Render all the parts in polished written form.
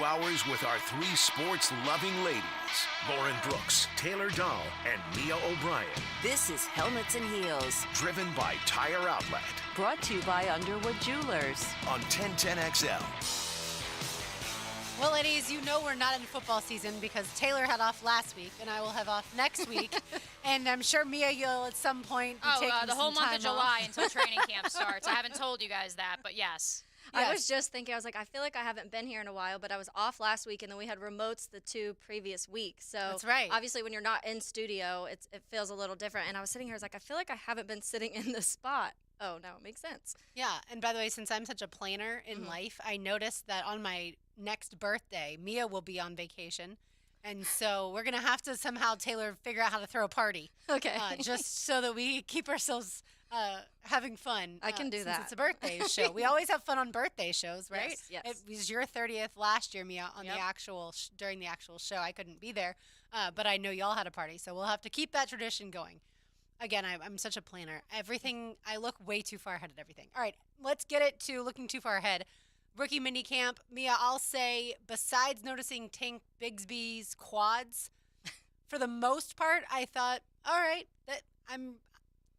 Hours with our three sports-loving ladies, Lauren Brooks, Taylor Dahl, and Mia O'Brien. This is Helmets and Heels. Driven by Tire Outlet. Brought to you by Underwood Jewelers. On 1010XL. Well, ladies, you know we're not in football season because Taylor had off last week, and I will have off next week. And I'm sure, Mia, you'll at some point be taking the whole some month of time July off. until training camp starts. I haven't told you guys that, but yes. I was just thinking, I was like, I feel like I haven't been here in a while, but I was off last week, and then we had remotes the 2 previous weeks. So That's right. Obviously, when you're not in studio, it feels a little different. And I was sitting here, I was like, I feel like I haven't been sitting in this spot. Oh, now it makes sense. Yeah, and by the way, since I'm such a planner in life, I noticed that on my next birthday, Mia will be on vacation. And so we're going to have to somehow, Taylor, figure out how to throw a party. Okay. Just so that we keep ourselves having fun. I can do since that. It's a birthday show. We always have fun on birthday shows, right? Yes. It was your 30th last year, Mia, on the actual during the actual show. I couldn't be there, but I know y'all had a party, so we'll have to keep that tradition going. Again, I'm such a planner. I look way too far ahead at everything. All right, let's get it to looking too far ahead. Rookie mini camp, Mia, I'll say, besides noticing Tank Bigsby's quads, for the most part, I thought, all right, that I'm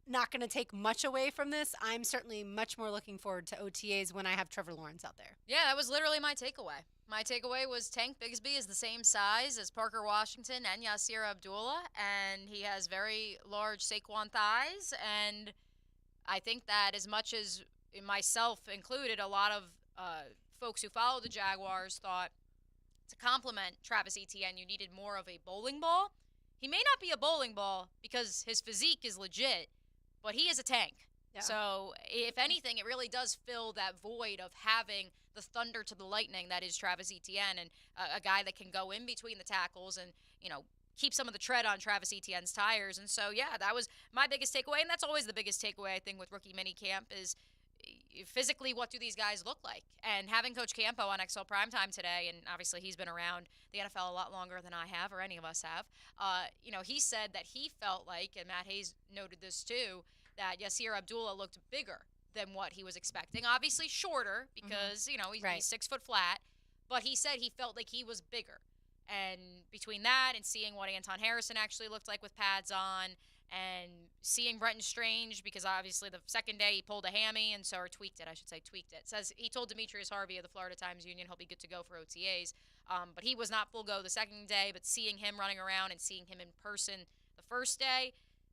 not going to take much away from this. I'm certainly much more looking forward to OTAs when I have Trevor Lawrence out there. Yeah, that was literally my takeaway. My takeaway was Tank Bigsby is the same size as Parker Washington and Yasir Abdullah, and he has very large Saquon thighs. And I think that as much as myself included, a lot of folks who follow the Jaguars thought to complement Travis Etienne, you needed more of a bowling ball. He may not be a bowling ball because his physique is legit, but he is a tank. Yeah. So if anything, it really does fill that void of having the thunder to the lightning that is Travis Etienne, and a guy that can go in between the tackles and, keep some of the tread on Travis Etienne's tires. And so, yeah, that was my biggest takeaway. And that's always the biggest takeaway, I think, with rookie minicamp is physically what do these guys look like. And having Coach Campo on XL Primetime today, and obviously he's been around the NFL a lot longer than I have or any of us have, he said that he felt like, and Matt Hayes noted this too, that Yasir Abdullah looked bigger than what he was expecting. Obviously shorter because, he's 6 foot flat, but he said he felt like he was bigger. And between that and seeing what Anton Harrison actually looked like with pads on, and seeing Brenton Strange, because obviously the second day he pulled a hammy, or tweaked it. Says he told Demetrius Harvey of the Florida Times Union he'll be good to go for OTAs. But he was not full go the second day, but seeing him running around and seeing him in person the first day,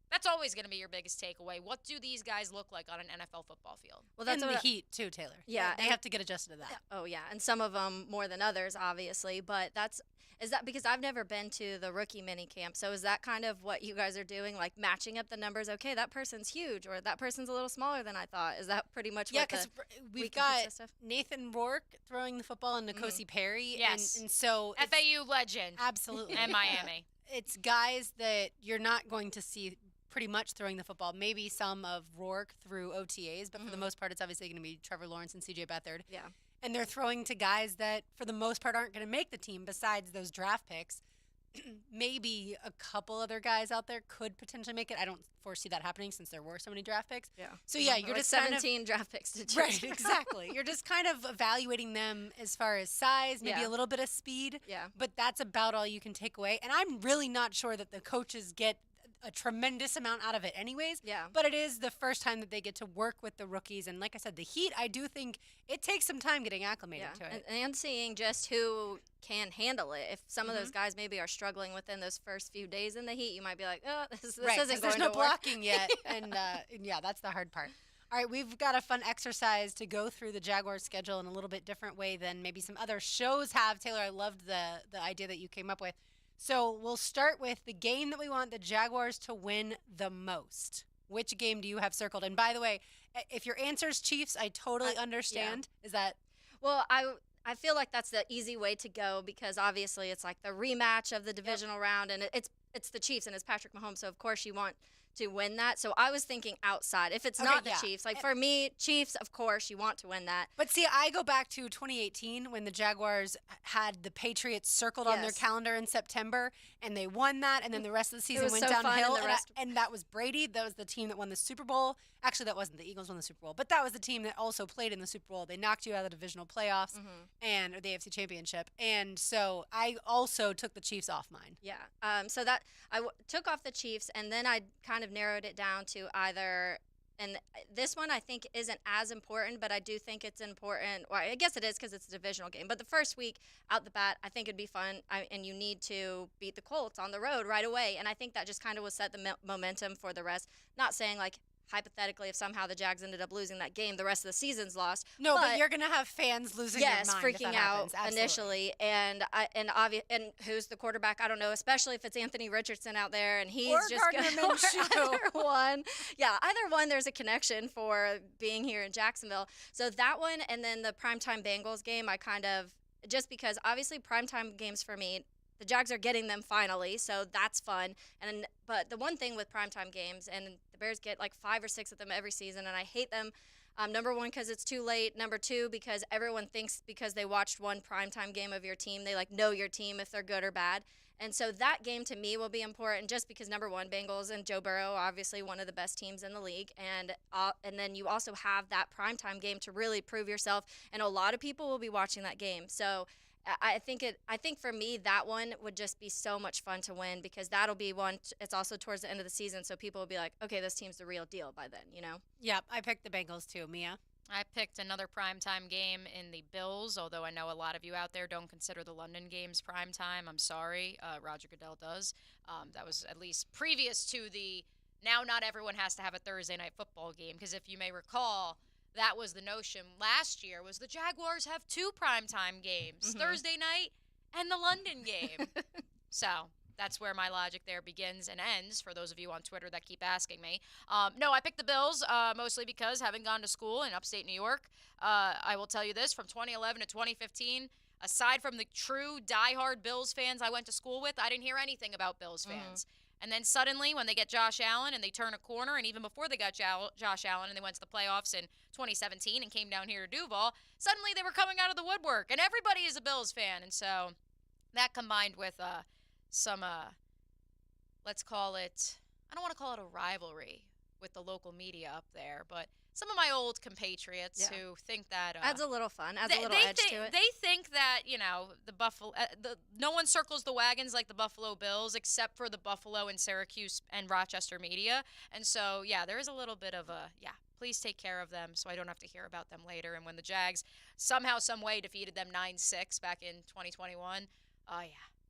that's always going to be your biggest takeaway. What do these guys look like on an NFL football field? Well, that's the heat too, Taylor. Yeah. They have to get adjusted to that. Oh, yeah. And some of them more than others, obviously. But is that because I've never been to the rookie mini camp? So is that kind of what you guys are doing, like matching up the numbers? Okay, that person's huge, or that person's a little smaller than I thought. Is that pretty much what because we've got Nathan Rourke throwing the football and N'Kosi Perry. Yes. And so FAU legend. Absolutely. And Miami. It's guys that you're not going to see pretty much throwing the football. Maybe some of Rourke through OTAs, but for the most part, it's obviously going to be Trevor Lawrence and CJ Beathard. Yeah. And they're throwing to guys that, for the most part, aren't going to make the team besides those draft picks. Maybe a couple other guys out there could potentially make it. I don't foresee that happening since there were so many draft picks. Yeah. So, yeah, you're like just 17 draft picks to choose. Right, exactly. You're just kind of evaluating them as far as size, maybe a little bit of speed. Yeah. But that's about all you can take away. And I'm really not sure that the coaches get a tremendous amount out of it anyways. Yeah. But it is the first time that they get to work with the rookies. And like I said, the heat, I do think it takes some time getting acclimated to it. And seeing just who can handle it. If some of those guys maybe are struggling within those first few days in the heat, you might be like, oh, this isn't going to work. There's no blocking yet. And yeah, that's the hard part. All right, we've got a fun exercise to go through the Jaguars schedule in a little bit different way than maybe some other shows have. Taylor, I loved the idea that you came up with. So we'll start with the game that we want the Jaguars to win the most. Which game do you have circled? And by the way, if your answer is Chiefs, I totally understand. Yeah. Is that? Well, I feel like that's the easy way to go because obviously it's like the rematch of the divisional round, and it's the Chiefs and it's Patrick Mahomes. So of course you want to win that. So I was thinking outside. If it's Okay, not the yeah. Chiefs, like for me, Chiefs, of course, you want to win that. But see, I go back to 2018 when the Jaguars had the Patriots circled on their Yes. calendar in September, and they won that, and then the rest of the season was went so fun, downhill. and the rest- And that was Brady. That was the team that won the Super Bowl. Actually, that wasn't. The Eagles won the Super Bowl, but that was the team that also played in the Super Bowl. They knocked you out of the divisional playoffs or the AFC Championship, and so I also took the Chiefs off mine. Yeah. So that took off the Chiefs, and then I kind of narrowed it down to either. And this one I think isn't as important, but I do think it's important. Well, I guess it is because it's a divisional game. But the first week out the bat, I think it'd be fun, and you need to beat the Colts on the road right away. And I think that just kind of will set the momentum for the rest. Not saying like hypothetically if somehow the Jags ended up losing that game, the rest of the season's lost. No, but you're gonna have fans losing their mind. If freaking that out happens. Absolutely. initially, and who's the quarterback? I don't know, especially if it's Anthony Richardson out there, and he's Or just Gardner gonna Minshew. either one. Yeah, either one. There's a connection for being here in Jacksonville. So that one, and then the primetime Bengals game, I kind of just because obviously primetime games for me. The Jags are getting them finally, so that's fun. But the one thing with primetime games, and the Bears get like 5 or 6 of them every season, and I hate them. Number one, because it's too late. Number two, because everyone thinks because they watched one primetime game of your team, they like know your team if they're good or bad. And so that game to me will be important just because number one, Bengals and Joe Burrow, obviously one of the best teams in the league, and then you also have that primetime game to really prove yourself, and a lot of people will be watching that game. So I think for me that one would just be so much fun to win because that'll be one. It's also towards the end of the season, so people will be like, okay, this team's the real deal by then, you know. Yep, I picked the Bengals too. Mia. I picked another primetime game in the Bills, although I know a lot of you out there don't consider the London games primetime. I'm sorry. Roger Goodell does. That was at least previous to the now not everyone has to have a Thursday night football game, because if you may recall, that was the notion last year was the Jaguars have 2 primetime games, Thursday night and the London game. So that's where my logic there begins and ends, for those of you on Twitter that keep asking me. No, I picked the Bills mostly because having gone to school in upstate New York, I will tell you this, from 2011 to 2015, aside from the true diehard Bills fans I went to school with, I didn't hear anything about Bills fans. And then suddenly when they get Josh Allen and they turn a corner, and even before they got Josh Allen and they went to the playoffs in 2017 and came down here to Duval, suddenly they were coming out of the woodwork, and everybody is a Bills fan. And so that combined with some, let's call it, I don't want to call it a rivalry with the local media up there, but some of my old compatriots who think that adds a little fun, adds a little edge to it. They think that, you know, the Buffalo, no one circles the wagons like the Buffalo Bills except for the Buffalo and Syracuse and Rochester media. And so, yeah, there is a little bit of a, please take care of them so I don't have to hear about them later. And when the Jags somehow, some way defeated them 9-6 back in 2021,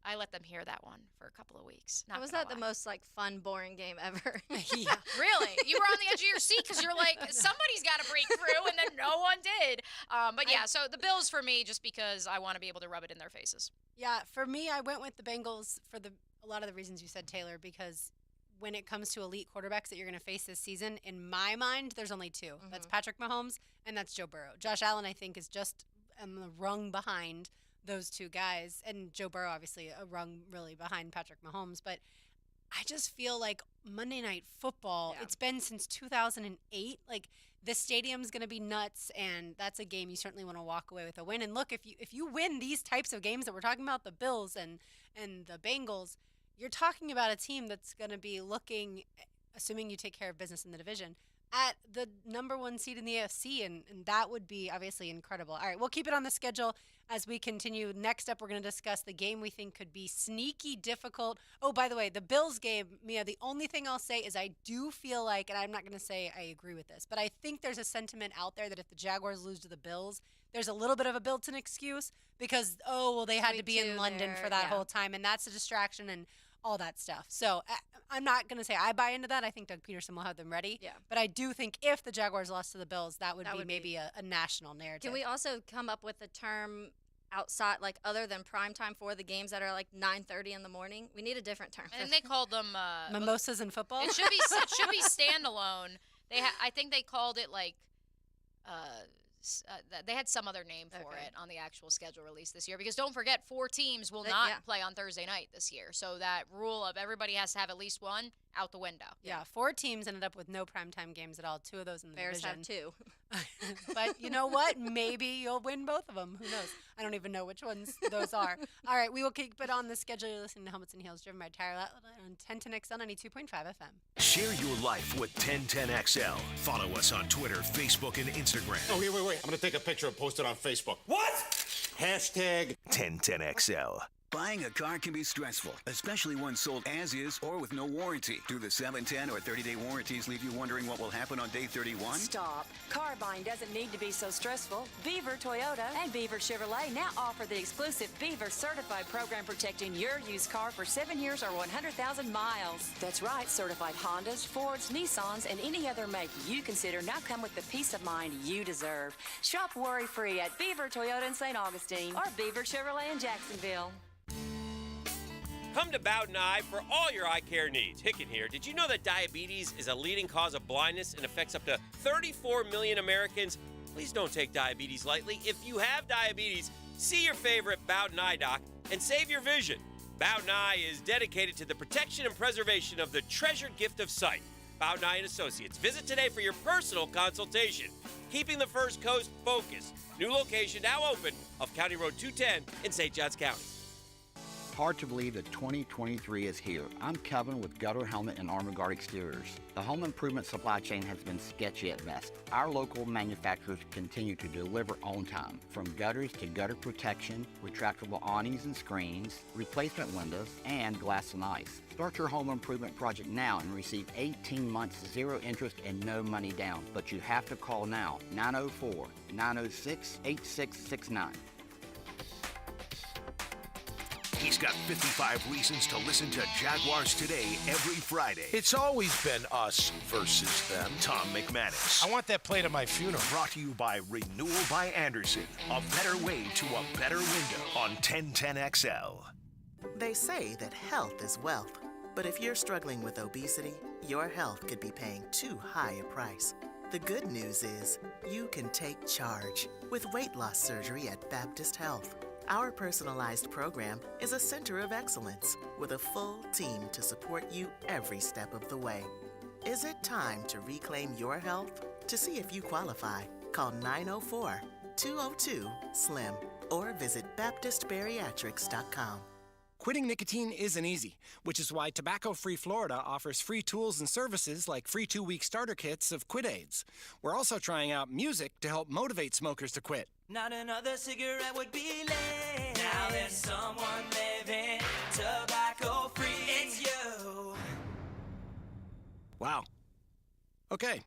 I let them hear that one for a couple of weeks. Was that the most like fun, boring game ever? Yeah. Really? You were on the edge of your seat because you're like, somebody's got to break through, and then no one did. But yeah, so the Bills for me, just because I want to be able to rub it in their faces. Yeah, for me, I went with the Bengals for a lot of the reasons you said, Taylor, because when it comes to elite quarterbacks that you're going to face this season, in my mind, there's only 2. That's Patrick Mahomes and that's Joe Burrow. Josh Allen, I think, is just on the rung behind those 2 guys, and Joe Burrow obviously a rung really behind Patrick Mahomes. But I just feel like Monday Night Football, it's been since 2008. Like, this stadium's going to be nuts, and that's a game you certainly want to walk away with a win. And look, if you win these types of games that we're talking about, the Bills and the Bengals, you're talking about a team that's going to be looking, assuming you take care of business in the division, at the number 1 seed in the AFC, and that would be obviously incredible. All right, we'll keep it on the schedule as we continue. Next up, we're going to discuss the game we think could be sneaky difficult. Oh, by the way, the Bills game, Mia, the only thing I'll say is I do feel like, and I'm not going to say I agree with this, but I think there's a sentiment out there that if the Jaguars lose to the Bills, there's a little bit of a built-in excuse because, they had to be in London for that whole time, and that's a distraction and all that stuff. So I'm not going to say I buy into that. I think Doug Peterson will have them ready. Yeah. But I do think if the Jaguars lost to the Bills, that would be maybe a national narrative. Can we also come up with a term outside, like other than primetime, for the games that are like 9:30 in the morning? We need a different term. And they called them mimosas and football? It should be standalone. I think they called it like they had some other name for it on the actual schedule release this year, because don't forget 4 teams will not play on Thursday night this year. So that rule of everybody has to have at least one out the window. Yeah, 4 teams ended up with no primetime games at all. 2 of those in the Bears division. have 2. But you know what? Maybe you'll win both of them. Who knows? I don't even know which ones those are. All right, we will keep it on the schedule. You're listening to Helmets and Heels, driven by Tire Outlet on 1010XL 92.5 FM. Share your life with 1010XL. Follow us on Twitter, Facebook, and Instagram. Oh, wait. I'm going to take a picture and post it on Facebook. What? Hashtag 1010XL. Buying a car can be stressful, especially one sold as is or with no warranty. Do the 7, 10, or 30-day warranties leave you wondering what will happen on day 31? Stop. Car buying doesn't need to be so stressful. Beaver Toyota and Beaver Chevrolet now offer the exclusive Beaver Certified program protecting your used car for 7 years or 100,000 miles. That's right. Certified Hondas, Fords, Nissans, and any other make you consider now come with the peace of mind you deserve. Shop worry-free at Beaver Toyota in St. Augustine or Beaver Chevrolet in Jacksonville. Come to Bowden Eye for all your eye care needs. Hicken here. Did you know that diabetes is a leading cause of blindness and affects up to 34 million Americans? Please don't take diabetes lightly. If you have diabetes, see your favorite Bowden Eye doc and save your vision. Bowden Eye is dedicated to the protection and preservation of the treasured gift of sight. Bowden Eye and Associates. Visit today for your personal consultation. Keeping the First Coast focused. New location now open of County Road 210 in St. Johns County. Hard to believe that 2023 is here. I'm Kevin with Gutter Helmet and Armor Guard Exteriors. The home improvement supply chain has been sketchy at best. Our local manufacturers continue to deliver on time, from gutters to gutter protection, retractable awnings and screens, replacement windows, and glass and ice. Start your home improvement project now and receive 18 months, 0 interest, and no money down. But you have to call now, 904-906-8669. He's got 55 reasons to listen to Jaguars Today every Friday. It's always been us versus them. Tom McManus. I want that played at my funeral. Brought to you by Renewal by Anderson. A better way to a better window on 1010XL. They say that health is wealth. But if you're struggling with obesity, your health could be paying too high a price. The good news is you can take charge with weight loss surgery at Baptist Health. Our personalized program is a center of excellence with a full team to support you every step of the way. Is it time to reclaim your health? To see if you qualify, call 904-202-SLIM or visit BaptistBariatrics.com. Quitting nicotine isn't easy, which is why Tobacco-Free Florida offers free tools and services like free 2-week starter kits of Quit Aids. We're also trying out music to help motivate smokers to quit. Not another cigarette would be late. Now there's someone living tobacco-free. It's you. Wow. Okay.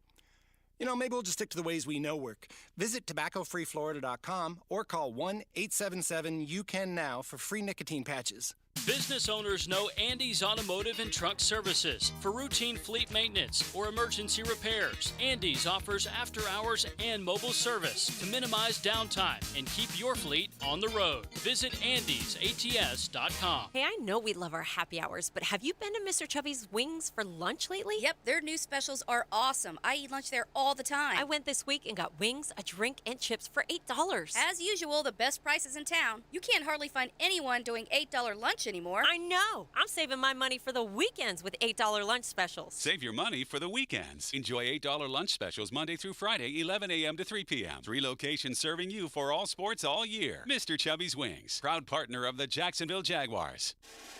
Maybe we'll just stick to the ways we know work. Visit tobaccofreeflorida.com or call 1-877-YOU-CAN-NOW for free nicotine patches. Business owners know Andy's Automotive and Truck Services for routine fleet maintenance or emergency repairs. Andy's offers after-hours and mobile service to minimize downtime and keep your fleet on the road. Visit andysats.com. Hey, I know we love our happy hours, but have you been to Mr. Chubby's Wings for lunch lately? Yep, their new specials are awesome. I eat lunch there all the time. I went this week and got wings, a drink, and chips for $8. As usual, the best prices in town. You can't hardly find anyone doing $8 lunch anymore. I know. I'm saving my money for the weekends with $8 lunch specials. Save your money for the weekends. Enjoy $8 lunch specials Monday through Friday, 11 a.m. to 3 p.m. 3 locations serving you for all sports all year. Mr. Chubby's Wings, proud partner of the Jacksonville Jaguars.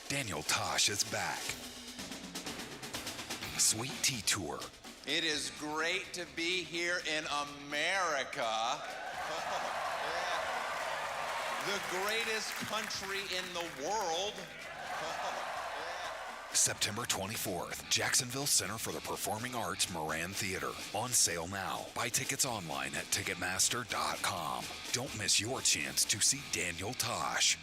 Daniel Tosh is back. Sweet Tea Tour. It is great to be here in America. The greatest country in the world. September 24th, Jacksonville Center for the Performing Arts Moran Theater. On sale now. Buy tickets online at Ticketmaster.com. Don't miss your chance to see Daniel Tosh.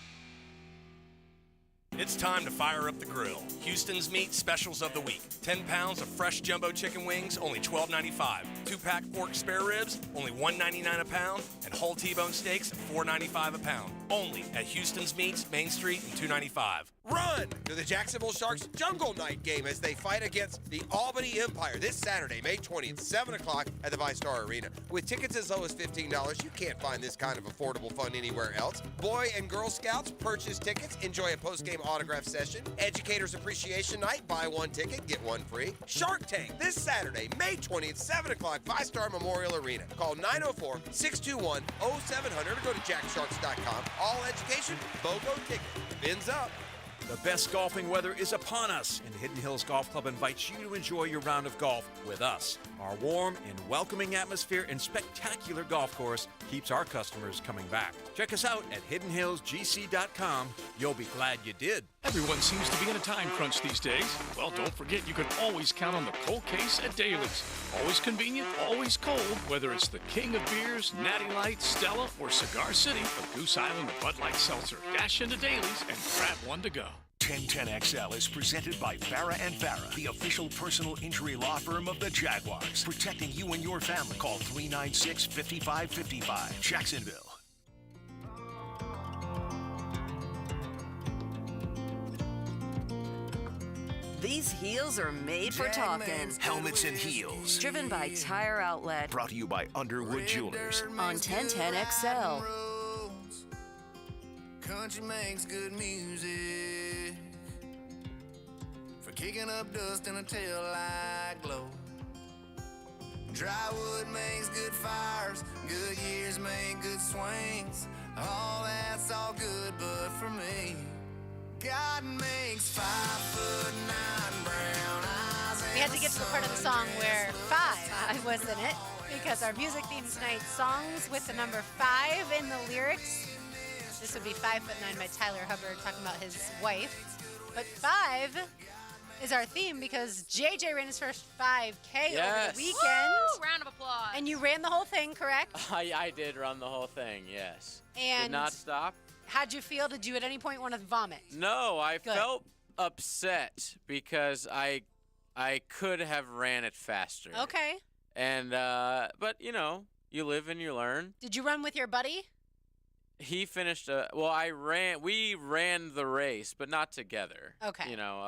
It's time to fire up the grill. Houston's Meat Specials of the Week. 10 pounds of fresh jumbo chicken wings, only $12.95. 2-pack pork spare ribs, only $1.99 a pound. And whole T-bone steaks at $4.95 a pound. Only at Houston's Meats, Main Street and 295. Run to the Jacksonville Sharks Jungle Night game as they fight against the Albany Empire this Saturday, May 20th, 7 o'clock at the VyStar Arena. With tickets as low as $15, you can't find this kind of affordable fun anywhere else. Boy and Girl Scouts purchase tickets, enjoy a post-game autograph session. Educators Appreciation Night, buy one ticket, get one free. Shark Tank, this Saturday, May 20th, 7 o'clock, ViStar Memorial Arena. Call 904-621-0700 or go to jacksharks.com. All education, BOGO ticket. Fins up. The best golfing weather is upon us, and Hidden Hills Golf Club invites you to enjoy your round of golf with us. Our warm and welcoming atmosphere and spectacular golf course keeps our customers coming back. Check us out at hiddenhillsgc.com. You'll be glad you did. Everyone seems to be in a time crunch these days. Well, don't forget you can always count on the cold case at Daly's. Always convenient, always cold, whether it's the king of beers, Natty Light, Stella, or Cigar City, or Goose Island or Bud Light Seltzer. Dash into Daly's and grab one to go. 1010XL is presented by Farah and Farah, the official personal injury law firm of the Jaguars. Protecting you and your family. Call 396-5555. Jacksonville. These heels are made for talking. Helmets and heels. Driven by Tire Outlet. Brought to you by Underwood Jewelers. On 1010XL. Country makes good music for kicking up dust in a taillight glow. Dry wood makes good fires, good years make good swings. All that's all good, but for me, God makes 5'9" brown eyes. We had to get to the part of the song where 5 was in it because our music theme tonight, songs with the number 5 in the lyrics. This would be 5'9" by Tyler Hubbard talking about his wife. But 5 is our theme because JJ ran his first 5K over the weekend. Woo! Round of applause. And you ran the whole thing, correct? I did run the whole thing, yes. And did not stop. How'd you feel? Did you at any point want to vomit? No, I felt upset because I could have ran it faster. Okay. And but you know, you live and you learn. Did you run with your buddy? He finished we ran the race, but not together. Okay. You know,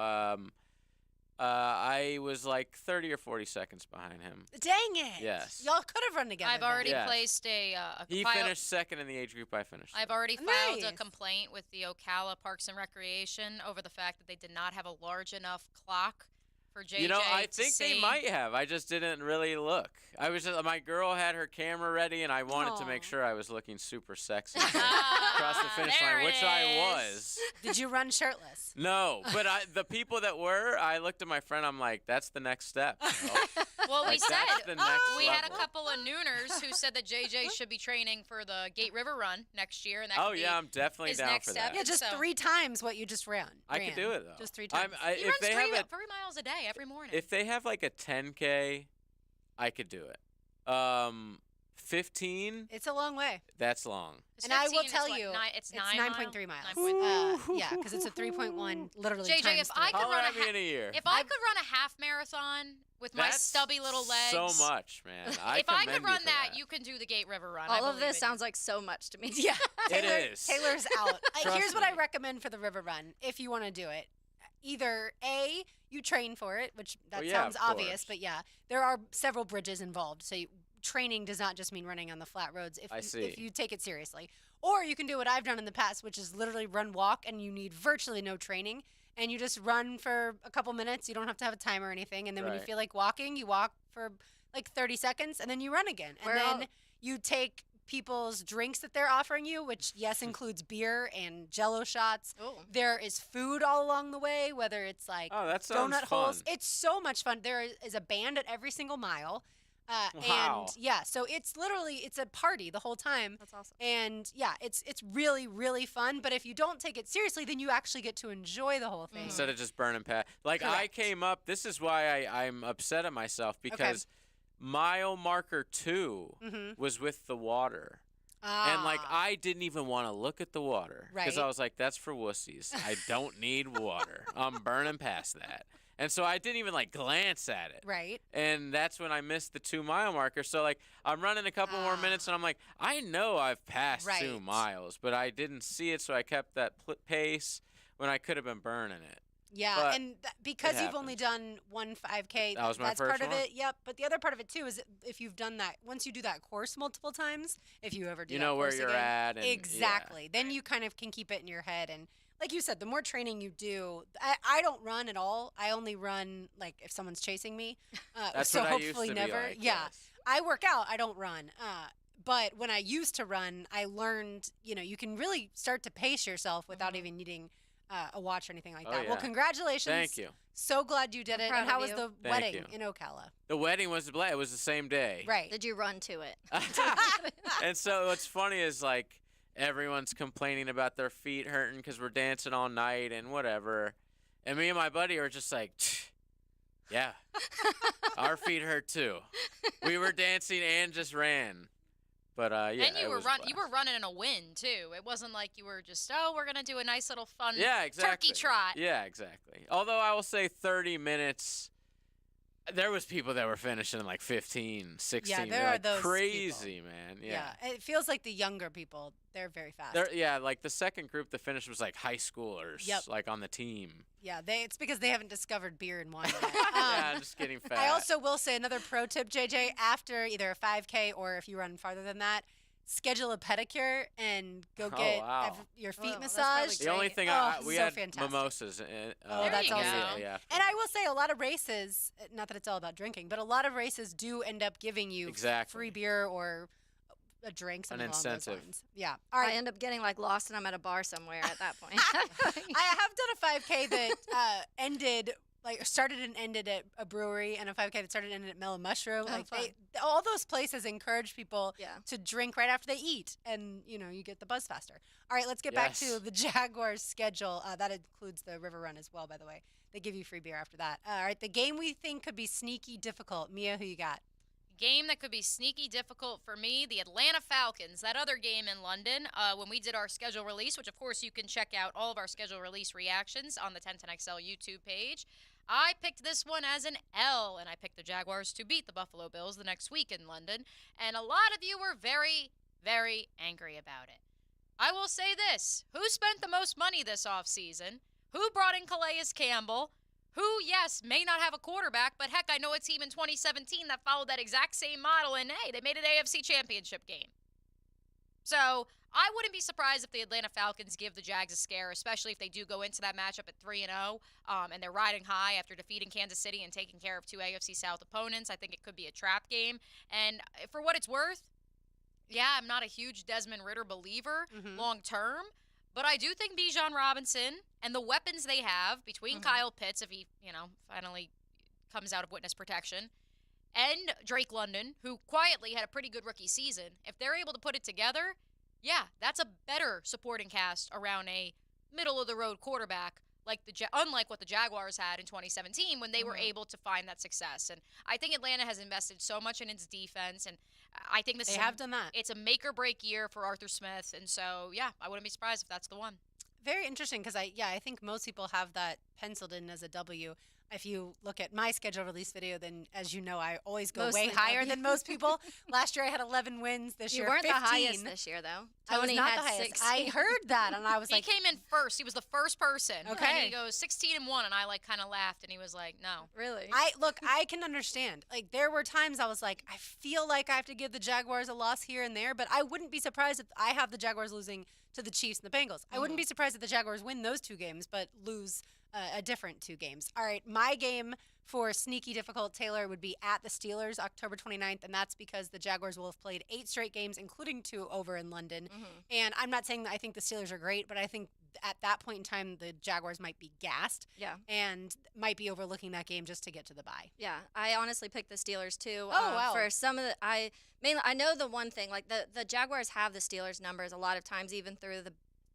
I was like 30 or 40 seconds behind him. Dang it. Yes. Y'all could have run together. I've already placed a He finished second in the age group I finished. I've already filed a Nice. complaint with the Ocala Parks and Recreation over the fact that they did not have a large enough clock for JJ You know, I to think they see. might have. I just didn't really look. I was just, my girl had her camera ready, and I wanted to make sure I was looking super sexy across the finish line, which I was. Did you run shirtless? No, but the people that were, I looked at my friend. I'm like, that's the next step. you know? Well, we Like, said that's the next we had a level. couple of nooners who said that JJ should be training for the Gate River Run next year, and that Oh could be yeah, I'm definitely his down next for step. that. Yeah, just 3 times what you just ran. I could do it though. Just 3 times. He if runs they 3 have a 3 miles a day every morning. If they have like a 10K, I could do it. 15, It's a long way. that's long. And I will 15 is tell what, you, it's it's 9.3 miles. 9.3. Yeah, because it's a 3.1, literally. JJ, times if I could Holler run at me in a year. if I could run a half marathon with my That's stupby little legs, so much, man. if I could commend you run for that, you can do the Gate River Run. All I of believe this in sounds like so much to me. Yeah, It Taylor, is. Taylor's out. Trust Here's what me. I recommend for the river run if you want to do it. Either A, you train for it, which that Well, yeah, sounds of obvious, course. but yeah, there are several bridges involved. So training does not just mean running on the flat roads I if see. you take it seriously. Or you can do what I've done in the past, which is literally run walk, and you need virtually no training. And you just run for a couple minutes. You don't have to have a time or anything. And then when you Right. feel like walking, you walk for like 30 seconds, and then you run again. And Where all- then you take people's drinks that they're offering you, which yes includes beer and Jello shots. Ooh. There is food all along the way, whether it's like Oh, that sounds donut holes. fun. It's so much fun. There is a band at every single mile. Wow. And yeah, so it's a party the whole time. That's awesome. And yeah, it's really, really fun. But if you don't take it seriously, then you actually get to enjoy the whole thing. Instead of just burning past. Like I Correct. came up. This is why I'm upset at myself because mile marker 2 Mhm. was with the water. And like I didn't even want to look at the water because I Right. was like, "That's for wussies. I don't need water. I'm burning past that." And so I didn't even like glance at it. Right. And that's when I missed the 2 mile marker. So like I'm running a couple more minutes and I'm like, I know I've passed 2 Right. miles, but I didn't see it, so I kept that pace when I could have been burning it. Yeah, But and because it you've only done one 5K, That was my that's first part of one. it. Yep, but the other part of it too is if you've done that, once you do that course multiple times, if you ever do You that know where course you're again, at and- yeah. exactly. Then you kind of can keep it in your head. And like you said, the more training you do, I don't run at all. I only run like if someone's chasing me. That's so what I used hopefully to be never. like, yeah, yes. I work out. I don't run. But when I used to run, I learned, you can really start to pace yourself without even needing a watch or anything like Oh, that. Well, yeah. congratulations. Thank you. So glad you did it. proud And how of was you. the Thank wedding you. in Ocala? The wedding was it was the same day. Right. Did you run to it? And so what's funny is like everyone's complaining about their feet hurting because we're dancing all night and whatever, and me and my buddy are just like, yeah, our feet hurt too. We were dancing and just ran, but yeah. and you it were was a you were running in a wind too. It wasn't like you were just we're gonna do a nice little fun Yeah, exactly. turkey trot. Yeah, exactly. Although I will say 30 minutes. There was people that were finishing in like 15, 16. Yeah, there They're are like those crazy, man. Yeah. It feels like the younger people, they're very fast. Yeah, like the second group that finished was like high schoolers, Yep. like on the team. Yeah, it's because they haven't discovered beer and wine yet. Yeah, I'm just getting fat. I also will say another pro tip, JJ, after either a 5K or if you run farther than that, schedule a pedicure and go Oh, get wow. your feet Oh, that's probably massaged. The only thing we so had fantastic. mimosas. Oh, There that's you awesome. go. Yeah. And I will say a lot of races, not that it's all about drinking, but a lot of races do end up giving you Exactly. free beer or a drink, something along those incentive. lines. Yeah. All right. I end up getting like lost and I'm at a bar somewhere at that point. I have done a 5K that started and ended at a brewery, and a 5K that started and ended at Mellow Mushroom. Oh, Like fun. all those places encourage people Yeah. to drink right after they eat, and you get the buzz faster. All right, let's get back to Yes. the Jaguars schedule. That includes the River Run as well, by the way. They give you free beer after that. All right, the game we think could be sneaky difficult. Mia, who you got? Game that could be sneaky difficult for me, the Atlanta Falcons, that other game in London, when we did our schedule release, which of course you can check out all of our schedule release reactions on the 1010XL YouTube page. I picked this one as an L, and I picked the Jaguars to beat the Buffalo Bills the next week in London, and a lot of you were very, very angry about it. I will say this, who spent the most money this offseason? Who brought in Calais Campbell? Who, yes, may not have a quarterback, but heck, I know a team in 2017 that followed that exact same model, and hey, they made an AFC championship game. So I wouldn't be surprised if the Atlanta Falcons give the Jags a scare, especially if they do go into that matchup at 3-0, and they're riding high after defeating Kansas City and taking care of two AFC South opponents. I think it could be a trap game. And for what it's worth, yeah, I'm not a huge Desmond Ridder believer long term, but I do think Bijan Robinson and the weapons they have between Kyle Pitts, if he, finally comes out of witness protection, and Drake London, who quietly had a pretty good rookie season, if they're able to put it together, yeah, that's a better supporting cast around a middle-of-the-road quarterback, unlike what the Jaguars had in 2017 when they were able to find that success. And I think Atlanta has invested so much in its defense, and I think They have done that. It's a make-or-break year for Arthur Smith, and so, yeah, I wouldn't be surprised if that's the one. Very interesting because I think most people have that penciled in as a W. If you look at my schedule release video, then as you know, I always go way Mostly higher W. than most people. Last year I had 11 wins. This You year weren't 15. the highest this year, though. I was Tony not had the highest. 16. I heard that and I was He like, came in first. He was the first person. Okay. And he goes 16-1, and I kind of laughed, and he was like, no. Really? I can understand. Like there were times I was like, I feel like I have to give the Jaguars a loss here and there, but I wouldn't be surprised if I have the Jaguars losing to the Chiefs and the Bengals. I wouldn't be surprised if the Jaguars win those two games, but lose a different two games. All right, my game for sneaky difficult, Taylor, would be at the Steelers October 29th, and that's because the Jaguars will have played 8 straight games, including 2 over in London. And I'm not saying that I think the Steelers are great, but I think at that point in time, the Jaguars might be gassed. Yeah. And might be overlooking that game just to get to the bye. Yeah, I honestly picked the Steelers too. Oh, wow. For some of the, I know the one thing, like the Jaguars have the Steelers numbers a lot of times, even through the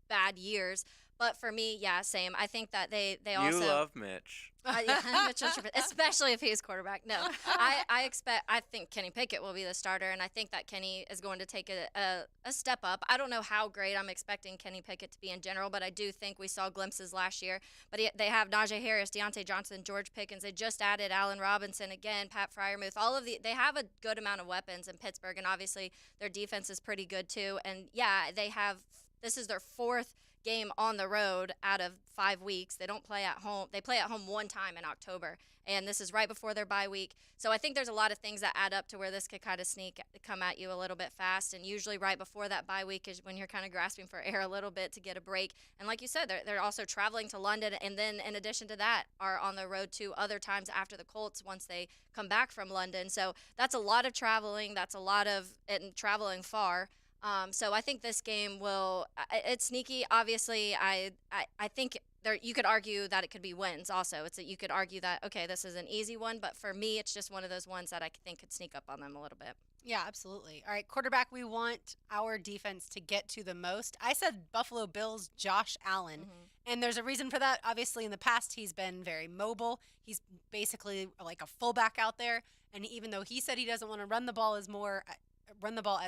bad years. But for me, yeah, same. I think that they also. You love Mitch. Yeah, Mitchell Trubisky, especially if he's quarterback. No, I think Kenny Pickett will be the starter, and I think that Kenny is going to take a step up. I don't know how great I'm expecting Kenny Pickett to be in general, but I do think we saw glimpses last year. But they have Najee Harris, Deontay Johnson, George Pickens. They just added Allen Robinson again, Pat Freiermuth. They have a good amount of weapons in Pittsburgh, and obviously their defense is pretty good too. And yeah, this is their 4th game on the road out of 5 weeks. They don't play at home. They play at home one time in October, and this is right before their bye week. So I think there's a lot of things that add up to where this could kind of come at you a little bit fast. And usually right before that bye week is when you're kind of grasping for air a little bit to get a break. And like you said, they're also traveling to London, and then in addition to that, are on the road to other times after the Colts once they come back from London. So that's a lot of traveling. That's a lot of and traveling far. So I think this game it's sneaky. Obviously, I think you could argue that it could be wins also. You could argue that, okay, this is an easy one, but for me, it's just one of those ones that I think could sneak up on them a little bit. Yeah, absolutely. All right, quarterback, we want our defense to get to the most. I said Buffalo Bills, Josh Allen. And there's a reason for that. Obviously, in the past, he's been very mobile. He's basically like a fullback out there. And even though he said he doesn't want to run the ball as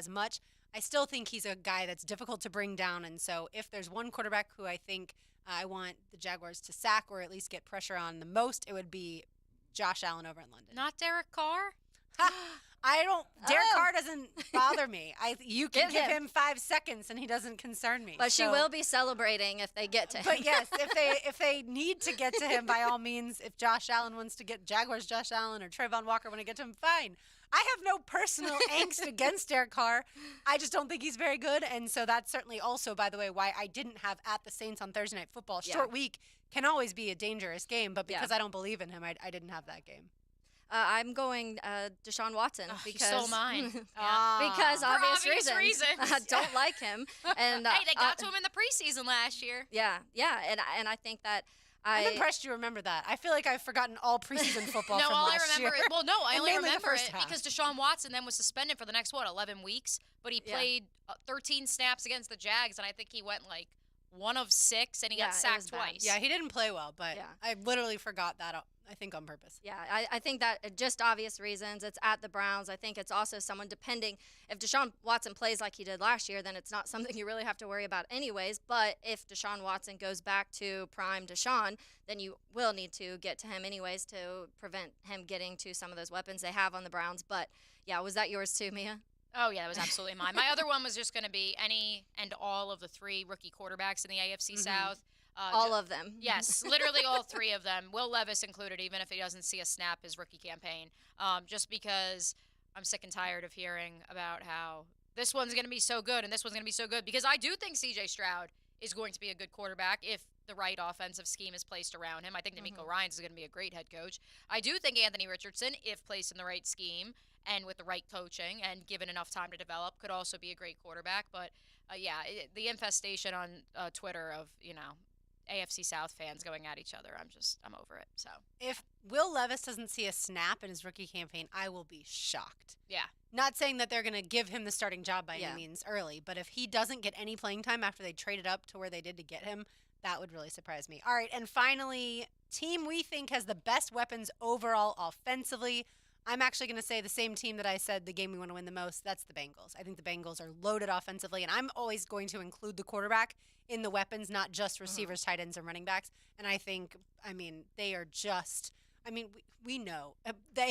much, I still think he's a guy that's difficult to bring down. And so if there's one quarterback who I think I want the Jaguars to sack or at least get pressure on the most, it would be Josh Allen over in London. Not Derek Carr? Derek Carr doesn't bother me. You can give him 5 seconds and he doesn't concern me. But she will be celebrating if they get to him. But yes, if they need to get to him, by all means, if Josh Allen wants to get Jaguars Josh Allen or Trayvon Walker want to get to him, fine. I have no personal angst against Derek Carr. I just don't think he's very good. And so that's certainly also, by the way, why I didn't have at the Saints on Thursday Night Football. Short week can always be a dangerous game, but because I don't believe in him, I didn't have that game. I'm going Deshaun Watson because you stole mine. Because For obvious obvious reasons. I don't like him. And hey, they got to him in the preseason last year. Yeah, and I think that I'm impressed you remember that. I feel like I've forgotten all preseason football from last year. I only remember it half. because Deshaun Watson then was suspended for the next 11 weeks, but he played 13 snaps against the Jags, and I think he went like 1 of 6, and he got sacked twice. Yeah, he didn't play well, but I literally forgot that, I think, on purpose. Yeah, I think that just obvious reasons. It's at the Browns. I think it's also someone depending. If Deshaun Watson plays like he did last year, then it's not something you really have to worry about anyways. But if Deshaun Watson goes back to prime Deshaun, then you will need to get to him anyways to prevent him getting to some of those weapons they have on the Browns. But, yeah, was that yours too, Mia? Oh, yeah, that was absolutely mine. My other one was just going to be any and all of the 3 rookie quarterbacks in the AFC South. All of them. Yes, literally all 3 of them. Will Levis included, even if he doesn't see a snap his rookie campaign. Just because I'm sick and tired of hearing about how this one's going to be so good and this one's going to be so good. Because I do think C.J. Stroud is going to be a good quarterback if the right offensive scheme is placed around him. I think D'Amico Ryans is going to be a great head coach. I do think Anthony Richardson, if placed in the right scheme and with the right coaching and given enough time to develop, could also be a great quarterback. But, the infestation on Twitter of, AFC South fans going at each other, I'm over it. So if Will Levis doesn't see a snap in his rookie campaign, I will be shocked. Yeah. Not saying that they're going to give him the starting job by any means early, but if he doesn't get any playing time after they traded up to where they did to get him, that would really surprise me. All right, and finally, team we think has the best weapons overall offensively. I'm actually going to say the same team that I said the game we want to win the most. That's the Bengals. I think the Bengals are loaded offensively, and I'm always going to include the quarterback in the weapons, not just receivers, tight ends, and running backs. And I think, they are just – we know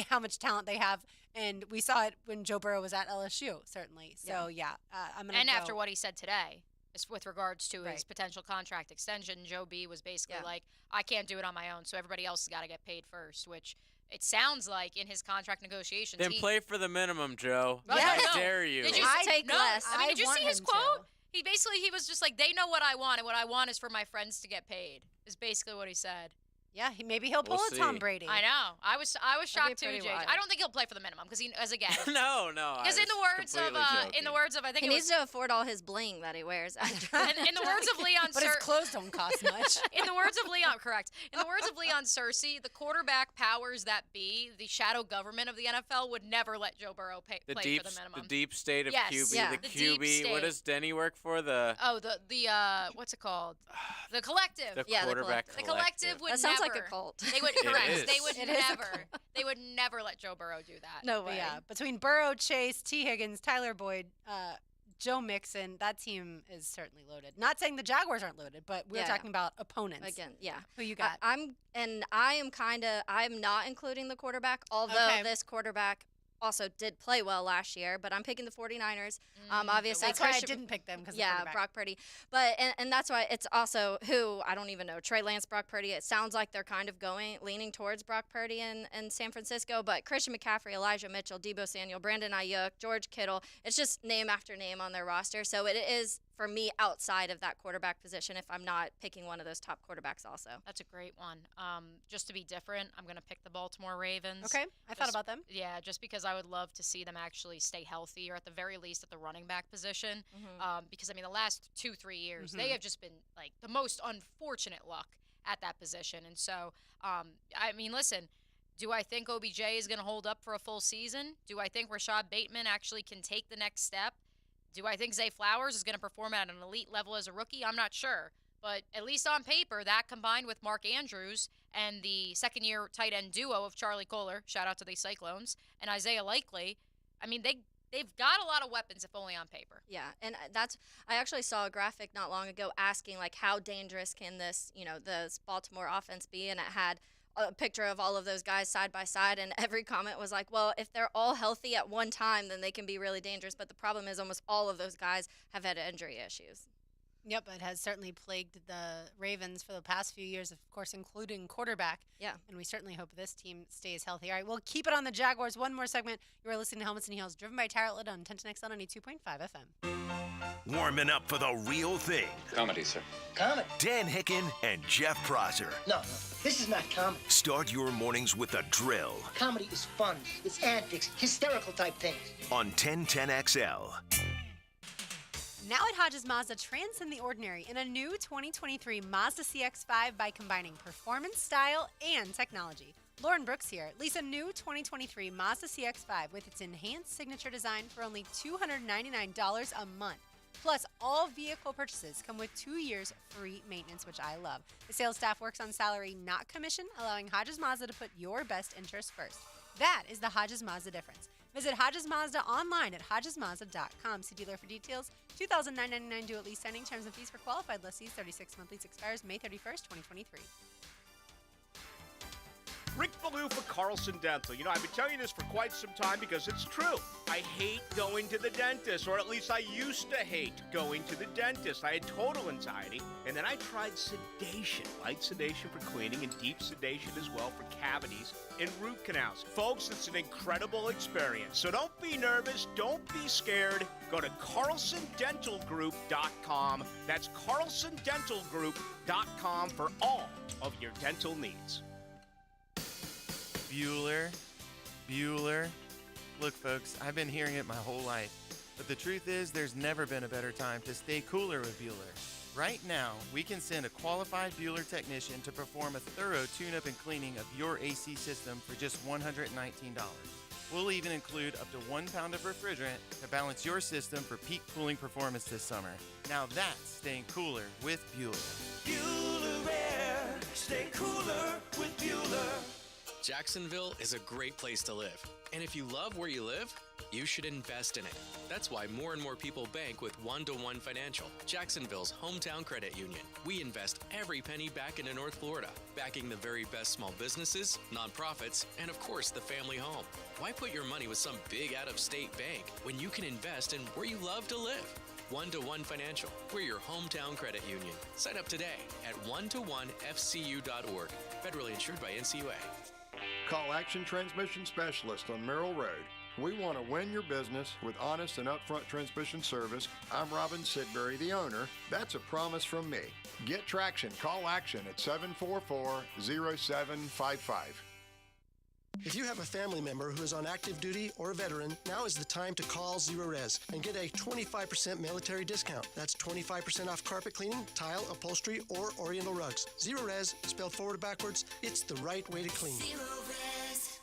how much talent they have, and we saw it when Joe Burrow was at LSU, certainly. So, I'm going to go. After what he said today, with regards to his potential contract extension, Joe B was basically like, I can't do it on my own, so everybody else has got to get paid first, which – it sounds like in his contract negotiations. Then play for the minimum, Joe. Yes. I dare you. Did you take less? Did you see his quote? He was just like, they know what I want, and what I want is for my friends to get paid, is basically what he said. Yeah, maybe he'll pull a Tom Brady. I know. I was shocked too, Jake. I don't think he'll play for the minimum because no. Because in the words of I think he needs to afford all his bling that he wears. in the words of Leon, but his clothes don't cost much. In the words of Leon, correct. In the words of Leon Searcy, the quarterback powers that be, the shadow government of the NFL, would never let Joe Burrow play for the minimum. The deep state of QB. Yeah, the QB. What does Denny work for? The what's it called? The collective. The quarterback collective. The collective would that sounds like a cult. They would correct. They would never. They would never let Joe Burrow do that. No way. Yeah, between Burrow, Chase, T. Higgins, Tyler Boyd, Joe Mixon, that team is certainly loaded. Not saying the Jaguars aren't loaded, but we're talking about opponents. Again, yeah. Who you got? I'm not including the quarterback, although this quarterback also did play well last year, but I'm picking the 49ers. Obviously, that's why I didn't pick them because Brock Purdy. But and that's why it's also who I don't even know. Trey Lance, Brock Purdy. It sounds like they're kind of leaning towards Brock Purdy in San Francisco. But Christian McCaffrey, Elijah Mitchell, Deebo Samuel, Brandon Ayuk, George Kittle. It's just name after name on their roster. So it is for me outside of that quarterback position if I'm not picking one of those top quarterbacks also. That's a great one. Just to be different, I'm going to pick the Baltimore Ravens. Okay, I thought about them. Yeah, just because I would love to see them actually stay healthy, or at the very least at the running back position. Because, I mean, the last 2-3 years, they have just been, like, the most unfortunate luck at that position. And so, I mean, listen, do I think OBJ is going to hold up for a full season? Do I think Rashad Bateman actually can take the next step? Do I think Zay Flowers is going to perform at an elite level as a rookie? I'm not sure. But at least on paper, that combined with Mark Andrews and the second-year tight end duo of Charlie Kohler, shout out to the Cyclones, and Isaiah Likely, I mean, they've got a lot of weapons, if only on paper. Yeah, and I actually saw a graphic not long ago asking, like, how dangerous can this, the Baltimore offense be? And it had a picture of all of those guys side by side, and every comment was like, well, if they're all healthy at one time, then they can be really dangerous. But the problem is almost all of those guys have had injury issues. Yep, it has certainly plagued the Ravens for the past few years, of course, including quarterback. Yeah. And we certainly hope this team stays healthy. All right, we'll keep it on the Jaguars. One more segment. You are listening to Helmets and Heels, driven by Tarotlet on 1010XL 92.5 FM. Warming up for the real thing. Comedy, sir. Comedy? Dan Hicken and Jeff Prosser. No, this is not comedy. Start your mornings with a drill. Comedy is fun. It's antics, hysterical type things. On 1010XL. Now at Hodges Mazda, transcend the ordinary in a new 2023 Mazda CX-5 by combining performance, style, and technology. Lauren Brooks here. Lease a new 2023 Mazda CX-5 with its enhanced signature design for only $299 a month. Plus, all vehicle purchases come with 2 years free maintenance, which I love. The sales staff works on salary, not commission, allowing Hodges Mazda to put your best interests first. That is the Hodges Mazda difference. Visit Hodges Mazda online at HodgesMazda.com. See dealer for details. $2,999 due at lease signing. Terms and fees for qualified lessees. 36-month lease expires May 31st, 2023. Rick Ballou for Carlson Dental. You know, I've been telling you this for quite some time because it's true. I hate going to the dentist, or at least I used to hate going to the dentist. I had total anxiety, and then I tried sedation, light sedation for cleaning and deep sedation as well for cavities and root canals. Folks, it's an incredible experience. So don't be nervous, don't be scared. Go to CarlsonDentalGroup.com. That's CarlsonDentalGroup.com for all of your dental needs. Bueller. Look, folks, I've been hearing it my whole life. But the truth is, there's never been a better time to stay cooler with Bueller. Right now, we can send a qualified Bueller technician to perform a thorough tune-up and cleaning of your AC system for just $119. We'll even include up to 1 pound of refrigerant to balance your system for peak cooling performance this summer. Now that's staying cooler with Bueller. Bueller Air. Stay cooler with Bueller. Jacksonville is a great place to live. And if you love where you live, you should invest in it. That's why more and more people bank with One-to-One Financial, Jacksonville's hometown credit union. We invest every penny back into North Florida, backing the very best small businesses, nonprofits, and of course the family home. Why put your money with some big out-of-state bank when you can invest in where you love to live? One-to-One Financial, we're your hometown credit union. Sign up today at one-to-one-fcu.org. Federally insured by NCUA. Call Action Transmission Specialist on Merrill Road. We want to win your business with honest and upfront transmission service. I'm Robin Sidbury, the owner. That's a promise from me. Get traction. Call Action at 744-0755. If you have a family member who is on active duty or a veteran, now is the time to call Zero Res and get a 25% military discount. That's 25% off carpet cleaning, tile, upholstery, or oriental rugs. Zero Res, spelled forward or backwards, it's the right way to clean. Zero Res.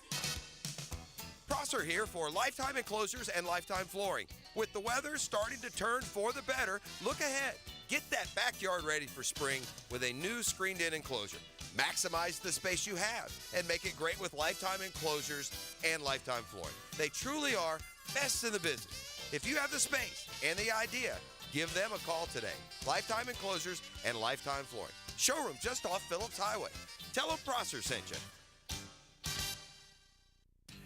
Prosser here for Lifetime Enclosures and Lifetime Flooring. With the weather starting to turn for the better, look ahead. Get that backyard ready for spring with a new screened-in enclosure. Maximize the space you have and make it great with Lifetime Enclosures and Lifetime Flooring. They truly are best in the business. If you have the space and the idea, give them a call today. Lifetime Enclosures and Lifetime Flooring. Showroom just off Phillips Highway. Tell them Prosser sent you.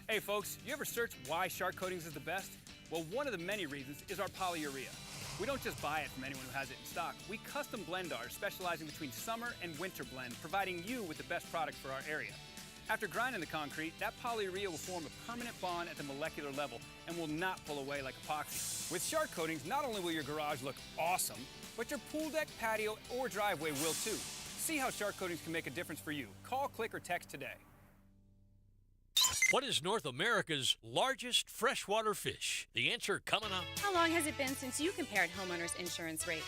Hey folks, you ever search why Shark Coatings is the best? Well, one of the many reasons is our polyurea. We don't just buy it from anyone who has it in stock. We custom blend ours, specializing between summer and winter blend, providing you with the best product for our area. After grinding the concrete, that polyurea will form a permanent bond at the molecular level and will not pull away like epoxy. With Shark Coatings, not only will your garage look awesome, but your pool deck, patio, or driveway will too. See how Shark Coatings can make a difference for you. Call, click, or text today. What is North America's largest freshwater fish? The answer coming up. How long has it been since you compared homeowners' insurance rates?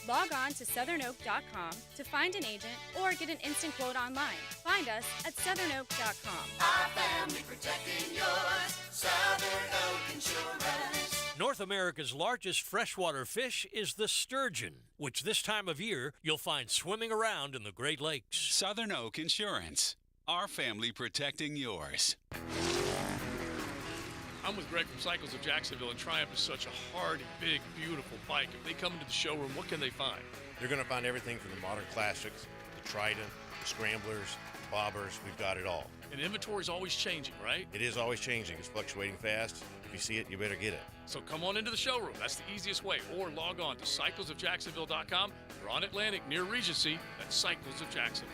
Log on to southernoak.com to find an agent or get an instant quote online. Find us at southernoak.com. Our family protecting yours. Southern Oak Insurance. North America's largest freshwater fish is the sturgeon, which this time of year you'll find swimming around in the Great Lakes. Southern Oak Insurance. Our family protecting yours. I'm with Greg from Cycles of Jacksonville, and Triumph is such a hardy, big, beautiful bike. If they come into the showroom, what can they find? You're going to find everything from the modern classics, the Trident, the Scramblers, the Bobbers. We've got it all. And inventory's always changing, right? It is always changing. It's fluctuating fast. If you see it, you better get it. So come on into the showroom. That's the easiest way. Or log on to cyclesofjacksonville.com. We're on Atlantic near Regency. That's Cycles of Jacksonville.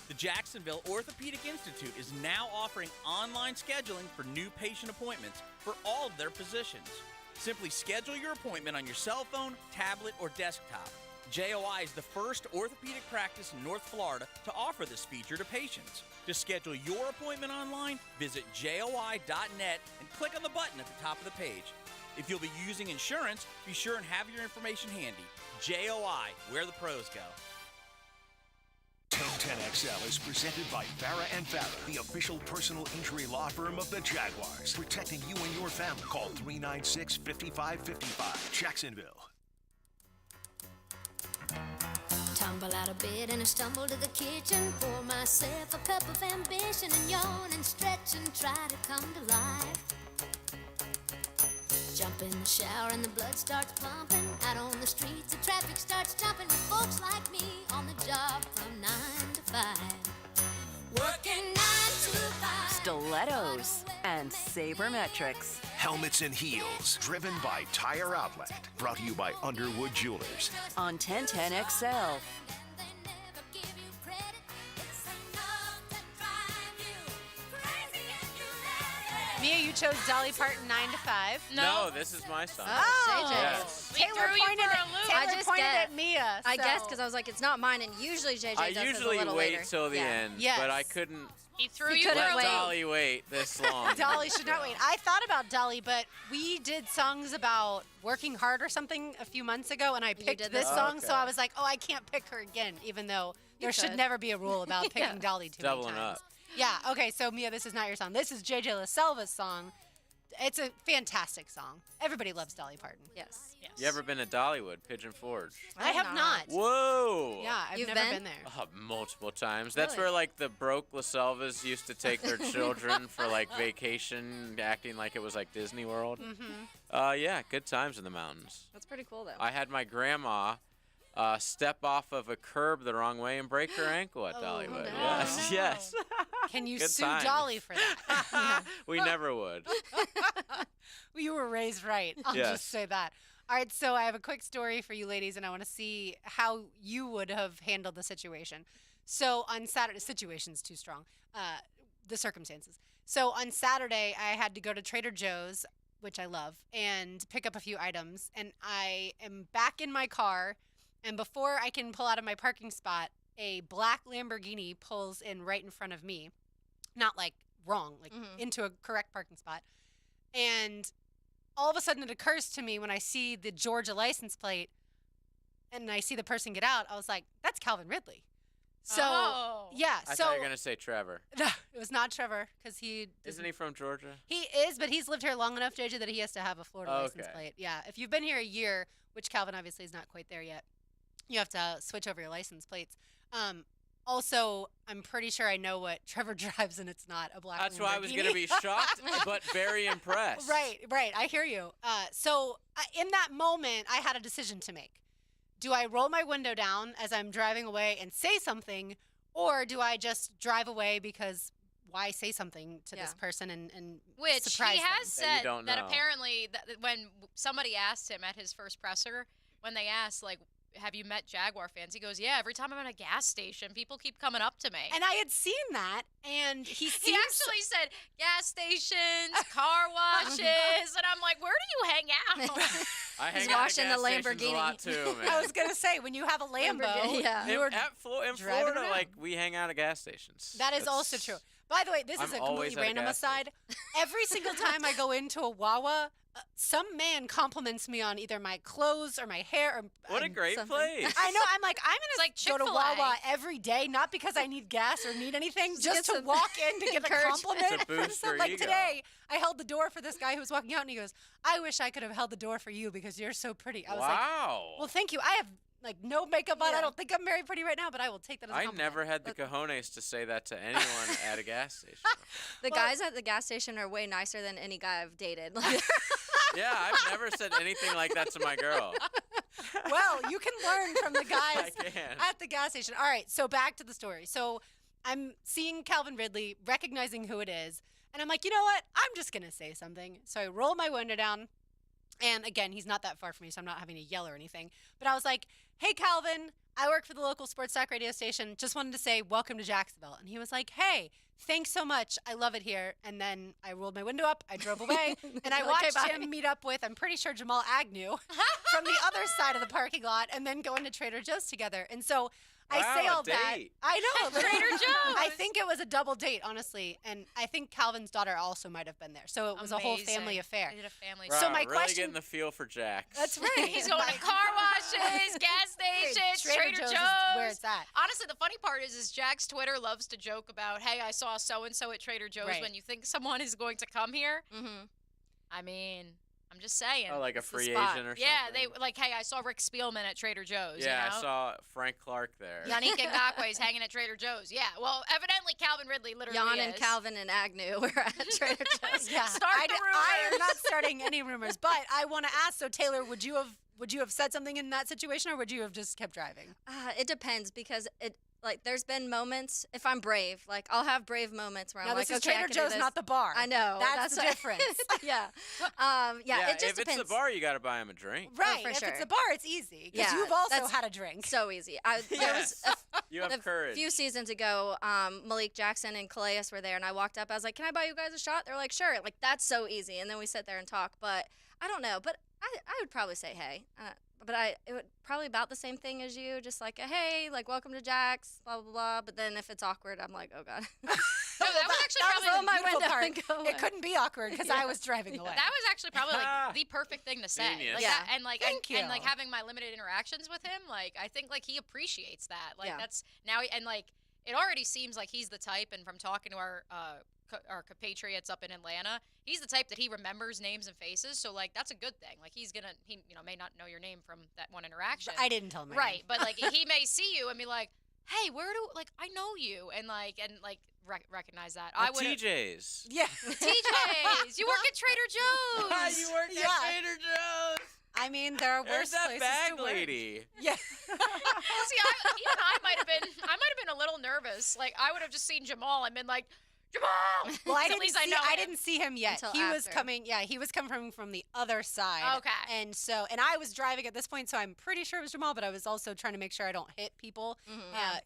The Jacksonville Orthopedic Institute is now offering online scheduling for new patient appointments for all of their physicians. Simply schedule your appointment on your cell phone, tablet, or desktop. JOI is the first orthopedic practice in North Florida to offer this feature to patients. To schedule your appointment online, visit joi.net and click on the button at the top of the page. If you'll be using insurance, be sure and have your information handy. JOI, where the pros go. 1010XL is presented by Farah and Farah, the official personal injury law firm of the Jaguars, protecting you and your family. Call 396-5555, Jacksonville. Tumble out of bed and I stumble to the kitchen, pour myself a cup of ambition and yawn and stretch and try to come to life. Jump in the shower and the blood starts pumping. Out on the streets the traffic starts jumping with folks like me on the job from 9 to 5. Working 9 to 5. Stilettos and sabermetrics. Helmets and heels, driven by Tire Outlet. Brought to you by Underwood Jewelers. On 1010XL. Mia, you chose Dolly Parton 9 to 5. No, this is my song. Oh, Yes. We Taylor threw you pointed for at- a loop. Taylor I just pointed guessed. at Mia. I so- guessed because I was like, it's not mine, and usually JJ I does it a usually little wait later. till the end, Yes. but I couldn't He threw He you couldn't for a wait. loop. Dolly wait this long. Dolly should not wait. I thought about Dolly, but we did songs about working hard or something a few months ago, and I picked did this this song, one? so I was like, oh, I can't pick her again, even though there should could. never be a rule about picking Dolly too many Doubling times. up. Yeah, okay, so Mia, this is not your song. This is JJ LaSelva's song. It's a fantastic song. Everybody loves Dolly Parton. Yes. You ever been to Dollywood, Pigeon Forge? I have not. Whoa. Yeah, I've You've never been? been there. Multiple times. That's Really? where like the broke LaSelvas used to take their children for like vacation, acting like it was like Disney World. Mm-hmm. Yeah, good times in the mountains. That's pretty cool, though. I had my grandma step off of a curb the wrong way and break her ankle at Dollywood. no. Yes, yes. Can you Good sue times. Dolly for that? We never would. Well, you were raised right. I'll Yes. just say that. All right, so I have a quick story for you ladies, and I want to see how you would have handled the situation. So on Saturday, situation's too strong. The circumstances. So on Saturday, I had to go to Trader Joe's, which I love, and pick up a few items. And I am back in my car, and before I can pull out of my parking spot, a black Lamborghini pulls in right in front of me. Not like wrong, like into a correct parking spot. And all of a sudden it occurs to me when I see the Georgia license plate and I see the person get out, I was like, that's Calvin Ridley. So, yeah. I So thought you were going to say Trevor. no, it was not Trevor because he Isn't he from Georgia? he is, but he's lived here long enough, JJ, that he has to have a Florida license Okay. plate. Yeah. If you've been here a year, which Calvin obviously is not quite there yet, you have to switch over your license plates. Also, I'm pretty sure I know what Trevor drives, and it's not a black That's why I was Lamborghini. going to be shocked, but very impressed. Right. I hear you. So in that moment, I had a decision to make. Do I roll my window down as I'm driving away and say something, or do I just drive away because why say something to this person and Which surprise he has them? said that apparently when somebody asked him at his first presser, when they asked, like, have you met Jaguar fans? He goes, yeah, every time I'm at a gas station, people keep coming up to me. And I had seen that, and he actually said gas stations, car washes, and I'm like, where do you hang out? I hang He's out at washing gas the stations a lot Lamborghini. too, man. I was gonna say, when you have a Lambo, yeah. you're In driving Florida, around. like, we hang out at gas stations. That is also true. By the way, this is I'm a always completely at a random gas aside. Every single time I go into a Wawa, some man compliments me on either my clothes or my hair. Or What a great something. place. I know. I'm like, I'm going like to go to Chick-fil-A. Wawa every day, not because I need gas or need anything, Just just get to some walk in to get a encouragement. compliment. To boost So, your like ego. today, I held the door for this guy who was walking out, and he goes, I wish I could have held the door for you because you're so pretty. I was like, Wow. well, thank you. I have like no makeup on. Yeah. I don't think I'm very pretty right now, but I will take that as a I compliment. never had the cojones to say that to anyone at a gas station. The guys at the gas station are way nicer than any guy I've dated. Like, Yeah, I've never said anything like that to my girl. Well, you can learn from the I guys can. at the gas station. All right, so back to the story. So I'm seeing Calvin Ridley, recognizing who it is, and I'm like, you know what? I'm just going to say something. So I roll my window down, and again, he's not that far from me, so I'm not having to yell or anything. But I was like, hey, Calvin, I work for the local sports talk radio station. Just wanted to say welcome to Jacksonville. And he was like, hey, thanks so much. I love it here. And then I rolled my window up. I drove away. And I Okay, watched bye. him meet up with, I'm pretty sure, Jamal Agnew from the other side of the parking lot and then go into Trader Joe's together. And so I say Wow, all a that. date. I know. Trader Joe's. I think it was a double date, honestly. And I think Calvin's daughter also might have been there. So it was a whole family Amazing. affair. They did a family. So Wow, my really question- getting the feel for Jax. That's right. He's going to car washes, gas stations, Trader Joe's. is where it's at. Honestly, the funny part is Jack's Twitter loves to joke about, hey, I saw so-and-so at Trader Joe's Right. when you think someone is going to come here. mm-hmm. I mean, I'm just saying. Oh, like a It's the free spot. agent or Yeah, something? they like, hey, I saw Rick Spielman at Trader Joe's. Yeah, you know? I saw Frank Clark there. Yannick Ngakwe's hanging at Trader Joe's. Yeah, well, evidently Calvin Ridley literally Jan is. and Calvin and Agnew were at Trader Joe's. Yeah, Start the I am rumors. not starting any rumors, but I want to ask. So Taylor, would you have said something in that situation, or would you have just kept driving? It depends because there's been moments, if I'm brave, like I'll have brave moments where Now I'm this like, is okay, I Trader can do Joe's, this. not the bar. I know. That's the what- difference. yeah. Yeah, it just if depends. it's the bar, you got to buy him a drink. Right. for if sure. it's a bar, it's easy because Yeah, you've also that's had a drink. So easy. There Yes. was You have a courage. few seasons ago, Malik Jackson and Calais were there, and I walked up. I was like, "Can I buy you guys a shot?" They're like, "Sure." Like that's so easy, and then we sit there and talk. But I don't know. But I would probably say hey. But it would probably about the same thing as you, just like a hey, like welcome to Jack's, blah blah blah. But then if it's awkward, I'm like, oh god. No, that was actually That was probably the my beautiful window part. and go It away. couldn't be awkward because I was driving away. That was actually probably like the perfect thing to say. Genius. Like Yeah. that, and like Thank and like you. having my limited interactions with him, like I think like he appreciates that. Like Yeah. that's now and like it already seems like he's the type, and from talking to our compatriots up in Atlanta, he's the type that he remembers names and faces. So like that's a good thing. Like he may not know your name from that one interaction. I didn't tell him. my Right, name. but like he may see you and be like, "Hey, I know you," and recognize that. I would TJ's. Yeah. TJ's. You work at Trader Joe's. You work Yeah. at Trader Joe's. I mean, there are There's worse that places bag to work. lady. Yeah. See, I might have been a little nervous. Like I would have just seen Jamal and been like, Jamal. Well, I At didn't least see, I know I him. didn't see him yet. Until He was after. coming. Yeah, he was coming from the other side. Okay. And I was driving at this point, so I'm pretty sure it was Jamal. But I was also trying to make sure I don't hit people,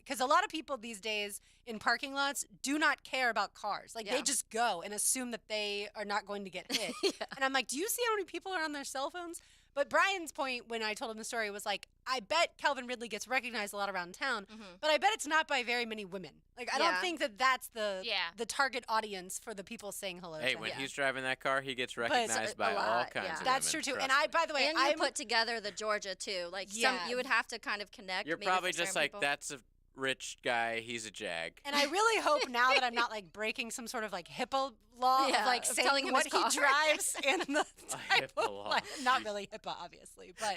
because a lot of people these days in parking lots do not care about cars. Like they Yeah. just go and assume that they are not going to get hit. And I'm like, do you see how many people are on their cell phones? But Brian's point when I told him the story was like, I bet Calvin Ridley gets recognized a lot around town, but I bet it's not by very many women. Like I don't Yeah. think that that's the Yeah. the target audience for the people saying hello. Hey, to when him. he's driving that car, he gets it's recognized by a all lot, kinds yeah. of That's women, true too. trust And I, me. by the way, And you I put together the Georgia too. Like Yeah. you would have to kind of connect. You're maybe probably for just certain like, people. that's a rich guy. He's a jag. And I really hope now that I'm not like breaking some sort of like HIPAA law Yeah, of like of saying telling him what his he car. drives and the type HIPAA of law. like, not really HIPAA obviously, but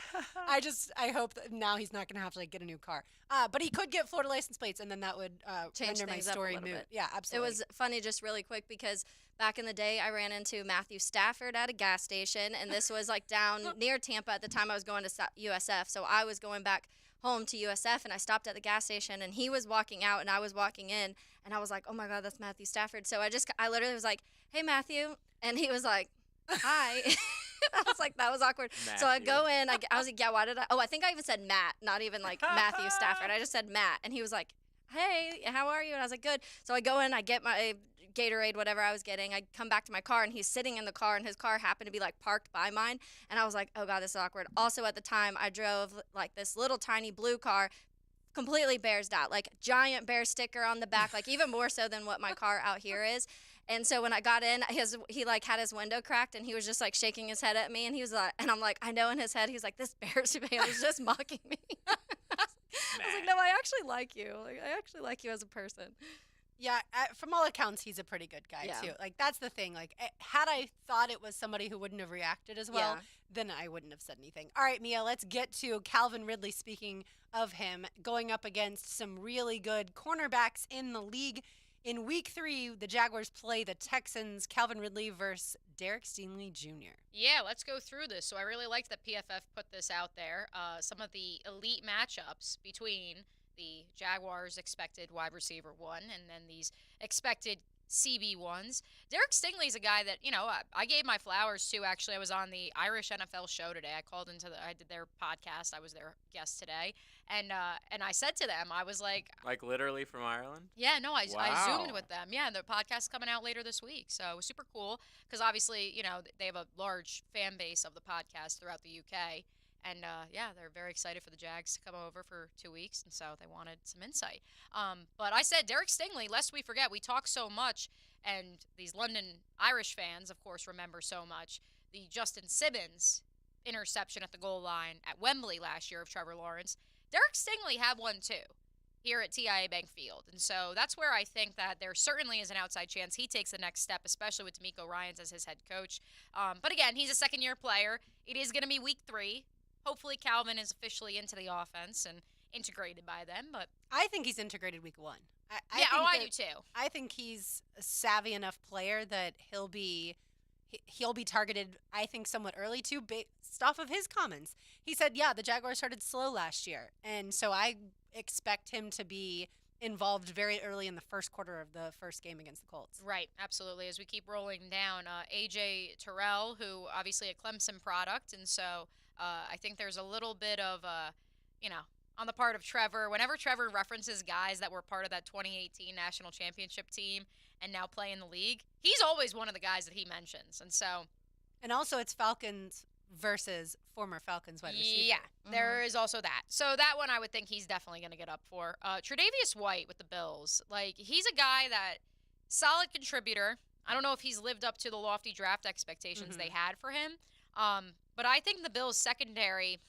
I hope that now he's not going to have to like get a new car. But he could get Florida license plates, and then that would Change render my things up a story little moot. bit. Yeah, It absolutely. was funny, just really quick, because back in the day, I ran into Matthew Stafford at a gas station, and this was like down near Tampa at the time I was going to USF. So I was going back home to USF, and I stopped at the gas station, and he was walking out, and I was walking in, and I was like, oh my God, that's Matthew Stafford. So I literally was like, hey, Matthew. And he was like, hi. I was like, that was awkward. So I go in, I was like, yeah, why did I think I even said Matt, not even like Matthew Stafford. I just said Matt. And he was like, hey, how are you? And I was like, good. So I go in, I get my Gatorade, whatever I was getting. I come back to my car, and he's sitting in the car, and his car happened to be like parked by mine. And I was like, oh God, this is awkward. Also at the time, I drove like this little tiny blue car, completely bearsed out, like giant bear sticker on the back, like even more so than what my car out here is. And so when I got in, he like had his window cracked, and he was just like shaking his head at me, and he was like, and I'm like, I know in his head, he's like, this Bears fan is just mocking me. I was like, no, I actually like you. Like, I actually like you as a person. Yeah, from all accounts, he's a pretty good guy, too. Like, that's the thing. Like, had I thought it was somebody who wouldn't have reacted as well, then I wouldn't have said anything. All right, Mia, let's get to Calvin Ridley, speaking of him, going up against some really good cornerbacks in the league. In Week 3, the Jaguars play the Texans, Calvin Ridley versus Derek Stingley Jr. Yeah, let's go through this. So I really liked that PFF put this out there. Some of the elite matchups between the Jaguars' expected wide receiver 1 and then these expected CB1s. Derek Stingley's a guy that, I gave my flowers to. Actually, I was on the Irish NFL show today. I did their podcast. I was their guest today. And I said to them, I was like literally from Ireland? Yeah, no, I Wow. Zoomed with them. Yeah, the podcast's coming out later this week. So it was super cool because obviously, they have a large fan base of the podcast throughout the UK. And, they're very excited for the Jags to come over for 2 weeks, and so they wanted some insight. But I said, Derek Stingley, lest we forget, we talk so much, and these London Irish fans, of course, remember so much, the Justin Simmons interception at the goal line at Wembley last year of Trevor Lawrence. Derek Stingley had one, too, here at TIAA Bank Field. And so that's where I think that there certainly is an outside chance he takes the next step, especially with D'Amico Ryans as his head coach. But again, he's a second-year player. It is going to be Week 3. Hopefully Calvin is officially into the offense and integrated by them. But I think he's integrated Week 1. I do too. I think he's a savvy enough player that he'll be targeted, I think, somewhat early too, based off of his comments. He said, yeah, the Jaguars started slow last year. And so I expect him to be involved very early in the first quarter of the first game against the Colts. Right, absolutely. As we keep rolling down, A.J. Terrell, who obviously a Clemson product, and so I think there's a little bit of, on the part of Trevor, whenever Trevor references guys that were part of that 2018 national championship team and now play in the league, he's always one of the guys that he mentions. And so. And also it's Falcons versus former Falcons wide receiver. Yeah, there is also that. So that one I would think he's definitely going to get up for. Tre'Davious White with the Bills. Like, he's a guy that, solid contributor. I don't know if he's lived up to the lofty draft expectations they had for him. But I think the Bills' secondary,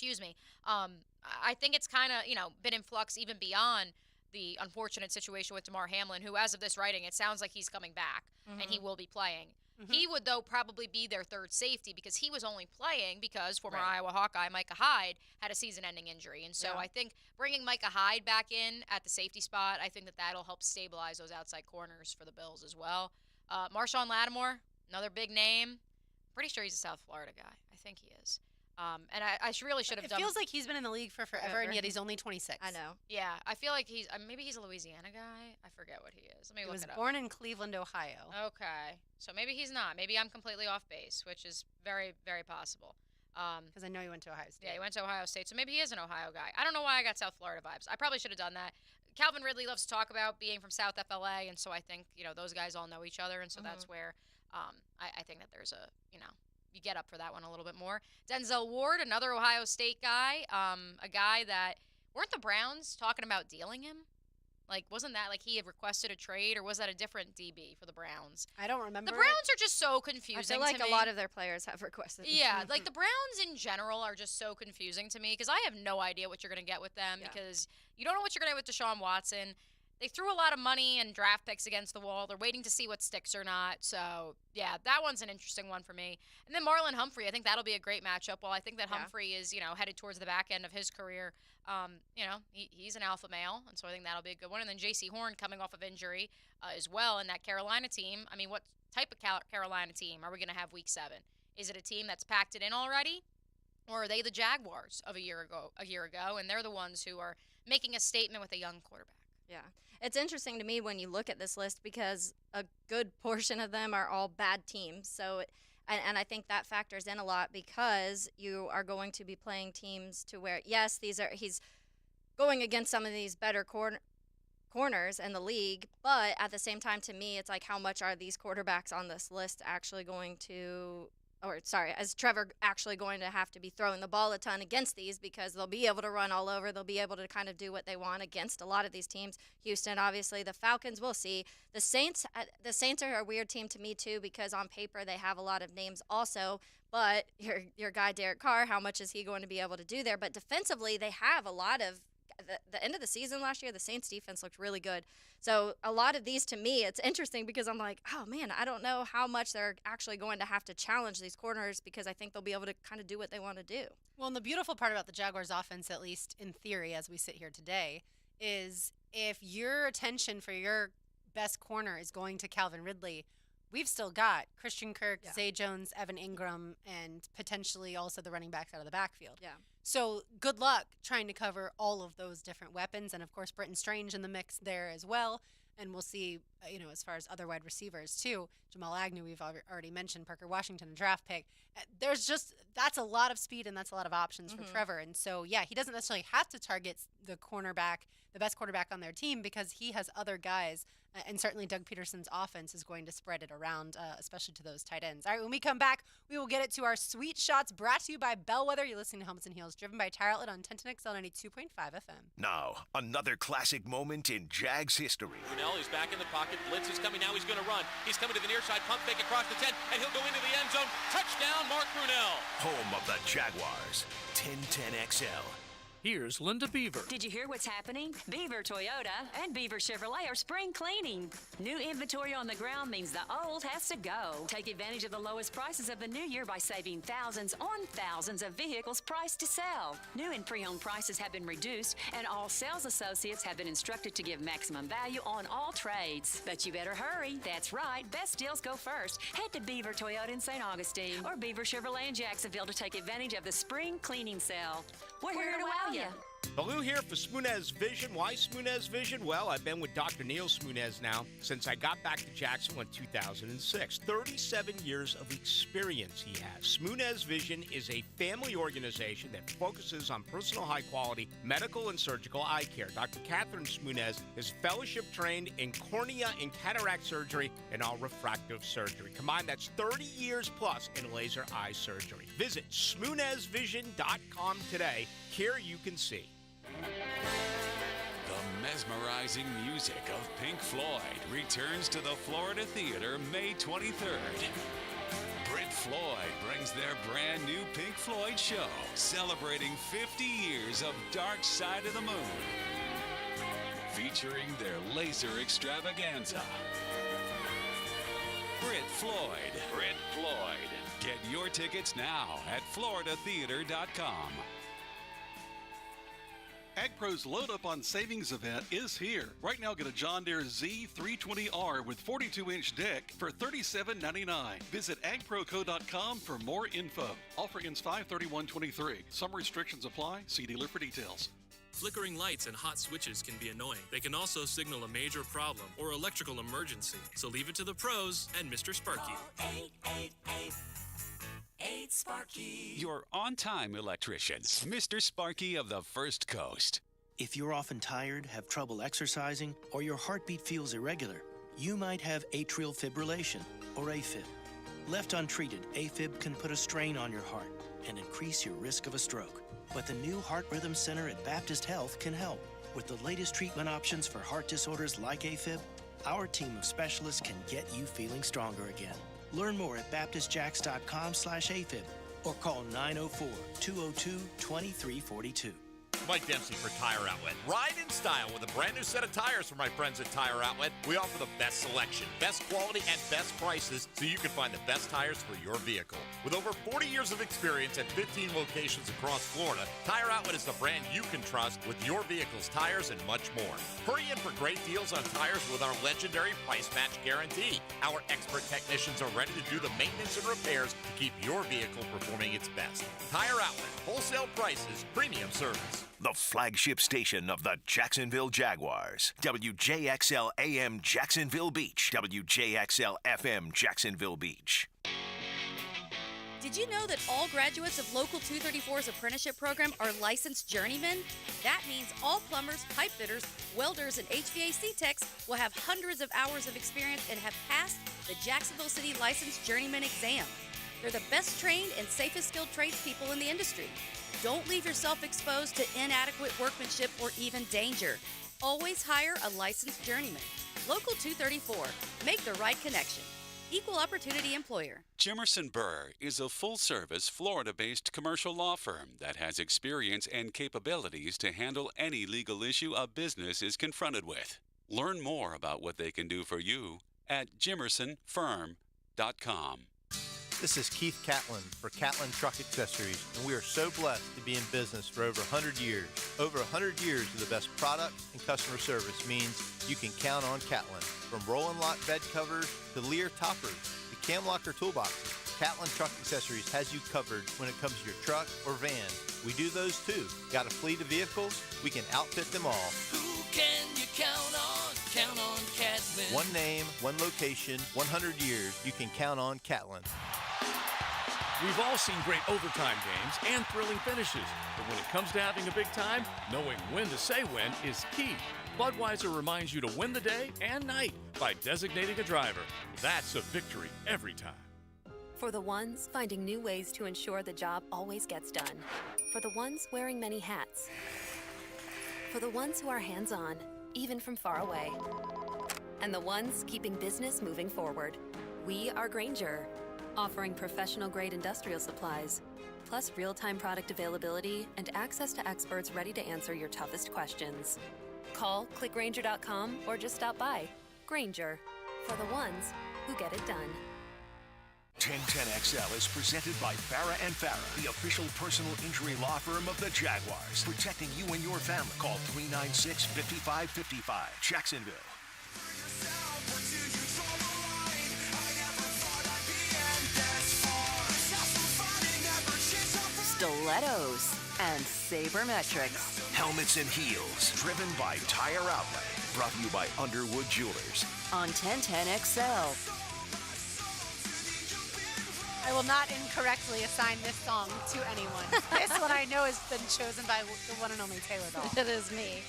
I think it's kind of, been in flux even beyond the unfortunate situation with Damar Hamlin, who, as of this writing, it sounds like he's coming back and he will be playing. He would, though, probably be their third safety because he was only playing because former Iowa Hawkeye Micah Hyde had a season-ending injury. And so I think bringing Micah Hyde back in at the safety spot, I think that'll help stabilize those outside corners for the Bills as well. Marshawn Lattimore, another big name. Pretty sure he's a South Florida guy. I think he is. And I really should have done. It feels like he's been in the league for forever, and yet he's only 26. I know. Yeah, I feel like maybe he's a Louisiana guy. I forget what he is. Let me look it up. He was born in Cleveland, Ohio. Okay, so maybe he's not. Maybe I'm completely off base, which is very, very possible. Because I know he went to Ohio State. Yeah, he went to Ohio State, so maybe he is an Ohio guy. I don't know why I got South Florida vibes. I probably should have done that. Calvin Ridley loves to talk about being from South FLA, and so I think those guys all know each other, and so that's where I think that there's a you get up for that one a little bit more. Denzel Ward, another Ohio State guy, a guy that weren't the Browns talking about dealing him? Like, wasn't that like he had requested a trade, or was that a different DB for the Browns? I don't remember. The Browns are just so confusing. I feel like a lot of their players have requested. Yeah, like the Browns in general are just so confusing to me because I have no idea what you're going to get with them because you don't know what you're going to get with Deshaun Watson. They threw a lot of money and draft picks against the wall. They're waiting to see what sticks or not. So, yeah, that one's an interesting one for me. And then Marlon Humphrey, I think that'll be a great matchup. While I think that Humphrey is, headed towards the back end of his career, he's an alpha male, and so I think that'll be a good one. And then J.C. Horn coming off of injury as well in that Carolina team. I mean, what type of Carolina team are we going to have Week 7? Is it a team that's packed it in already? Or are they the Jaguars of a year ago, and they're the ones who are making a statement with a young quarterback? Yeah. It's interesting to me when you look at this list because a good portion of them are all bad teams. So, and I think that factors in a lot because you are going to be playing teams to where, yes, he's going against some of these better corners in the league, but at the same time, to me, it's like how much are these quarterbacks on this list actually going to is Trevor actually going to have to be throwing the ball a ton against these because they'll be able to run all over. They'll be able to kind of do what they want against a lot of these teams. Houston, obviously, the Falcons, we'll see. The Saints are a weird team to me too because on paper they have a lot of names also, but your guy Derek Carr, how much is he going to be able to do there? But defensively, they have a lot of the end of the season last year, the Saints defense looked really good. So a lot of these, to me, it's interesting because I'm like, oh, man, I don't know how much they're actually going to have to challenge these corners because I think they'll be able to kind of do what they want to do. Well, and the beautiful part about the Jaguars offense, at least in theory as we sit here today, is if your attention for your best corner is going to Calvin Ridley, we've still got Christian Kirk, Zay Jones, Evan Ingram, and potentially also the running backs out of the backfield. Yeah. So good luck trying to cover all of those different weapons. And, of course, Britton Strange in the mix there as well. And we'll see, as far as other wide receivers, too. Jamal Agnew, we've already mentioned. Parker Washington, a draft pick. That's a lot of speed and that's a lot of options for Trevor. And so, yeah, he doesn't necessarily have to target the best quarterback on their team because he has other guys. And certainly Doug Peterson's offense is going to spread it around, especially to those tight ends. All right, when we come back, we will get it to our Sweet Shots brought to you by Bellwether. You're listening to Helmets and Heels, driven by Tire Outlet on 1010XL 92.5 FM. Now, another classic moment in Jags history. Brunell is back in the pocket. Blitz is coming now. He's going to run. He's coming to the near side. Pump fake across the 10, and he'll go into the end zone. Touchdown, Mark Brunell. Home of the Jaguars. 1010XL. Here's Linda Beaver. Did you hear what's happening? Beaver Toyota and Beaver Chevrolet are spring cleaning. New inventory on the ground means the old has to go. Take advantage of the lowest prices of the new year by saving thousands on thousands of vehicles priced to sell. New and pre-owned prices have been reduced, and all sales associates have been instructed to give maximum value on all trades. But you better hurry. That's right. Best deals go first. Head to Beaver Toyota in St. Augustine or Beaver Chevrolet in Jacksonville to take advantage of the spring cleaning sale. We're here to wow you. Baloo here for Smoonez Vision. Why Smoonez Vision? Well, I've been with Dr. Neil Smoonez now since I got back to Jacksonville in 2006. 37 years of experience he has. Smoonez Vision is a family organization that focuses on personal high-quality medical and surgical eye care. Dr. Catherine Smoonez is fellowship trained in cornea and cataract surgery and all refractive surgery. Combined, that's 30 years plus in laser eye surgery. Visit SmoonezVision.com today. Here you can see. The mesmerizing music of Pink Floyd returns to the Florida Theater May 23rd. Brit Floyd brings their brand new Pink Floyd show, celebrating 50 years of Dark Side of the Moon, featuring their laser extravaganza. Brit Floyd. Brit Floyd. Get your tickets now at floridatheater.com. AgPro's Load Up on Savings event is here. Right now, get a John Deere Z320R with 42-inch deck for $37.99. Visit agproco.com for more info. Offer ends 5/31/23. Some restrictions apply. See dealer for details. Flickering lights and hot switches can be annoying. They can also signal a major problem or electrical emergency. So leave it to the pros and Mr. Sparky. 8 Sparky. Your on-time electrician, Mr. Sparky of the First Coast. If you're often tired, have trouble exercising, or your heartbeat feels irregular, you might have atrial fibrillation, or AFib. Left untreated, AFib can put a strain on your heart and increase your risk of a stroke. But the new Heart Rhythm Center at Baptist Health can help. With the latest treatment options for heart disorders like AFib, our team of specialists can get you feeling stronger again. Learn more at baptistjacks.com/AFib or call 904-202-2342. Mike Dempsey for Tire Outlet. Ride in style with a brand new set of tires from my friends at Tire Outlet. We offer the best selection, best quality, and best prices so you can find the best tires for your vehicle. With over 40 years of experience at 15 locations across Florida, Tire Outlet is the brand you can trust with your vehicle's tires and much more. Hurry in for great deals on tires with our legendary price match guarantee. Our expert technicians are ready to do the maintenance and repairs to keep your vehicle performing its best. Tire Outlet, wholesale prices, premium service. The flagship station of the Jacksonville Jaguars. WJXL AM Jacksonville Beach. WJXL FM Jacksonville Beach. Did you know that all graduates of Local 234's apprenticeship program are licensed journeymen? That means all plumbers, pipe fitters, welders, and HVAC techs will have hundreds of hours of experience and have passed the Jacksonville City Licensed Journeyman exam. They're the best trained and safest skilled tradespeople in the industry. Don't leave yourself exposed to inadequate workmanship or even danger. Always hire a licensed journeyman. Local 234. Make the right connection. Equal opportunity employer. Jimerson Burr is a full-service, Florida-based commercial law firm that has experience and capabilities to handle any legal issue a business is confronted with. Learn more about what they can do for you at jimersonfirm.com. This is Keith Catlin for Catlin Truck Accessories, and we are so blessed to be in business for over 100 years. Over 100 years of the best products and customer service means you can count on Catlin. From Roll and Lock bed covers to Lear toppers to Cam Locker toolboxes, Catlin Truck Accessories has you covered when it comes to your truck or van. We do those too. Got a fleet of vehicles? We can outfit them all. Who can you count on? Count on Catlin. One name, one location, 100 years. You can count on Catlin. We've all seen great overtime games and thrilling finishes, but when it comes to having a big time, knowing when to say when is key. Budweiser reminds you to win the day and night by designating a driver. That's a victory every time. For the ones finding new ways to ensure the job always gets done. For the ones wearing many hats. For the ones who are hands-on, even from far away. And the ones keeping business moving forward. We are Grainger, offering professional-grade industrial supplies, plus real-time product availability and access to experts ready to answer your toughest questions. Call, click Grainger.com, or just stop by. Grainger, for the ones who get it done. 1010XL is presented by Farah and Farah, the official personal injury law firm of the Jaguars, protecting you and your family. Call 396-5555, Jacksonville. Stilettos and sabermetrics. Helmets and heels, driven by Tire Outlet. Brought to you by Underwood Jewelers. On 1010XL. I will not incorrectly assign this song to anyone. This one I know has been chosen by the one and only Taylor Doll. It is me.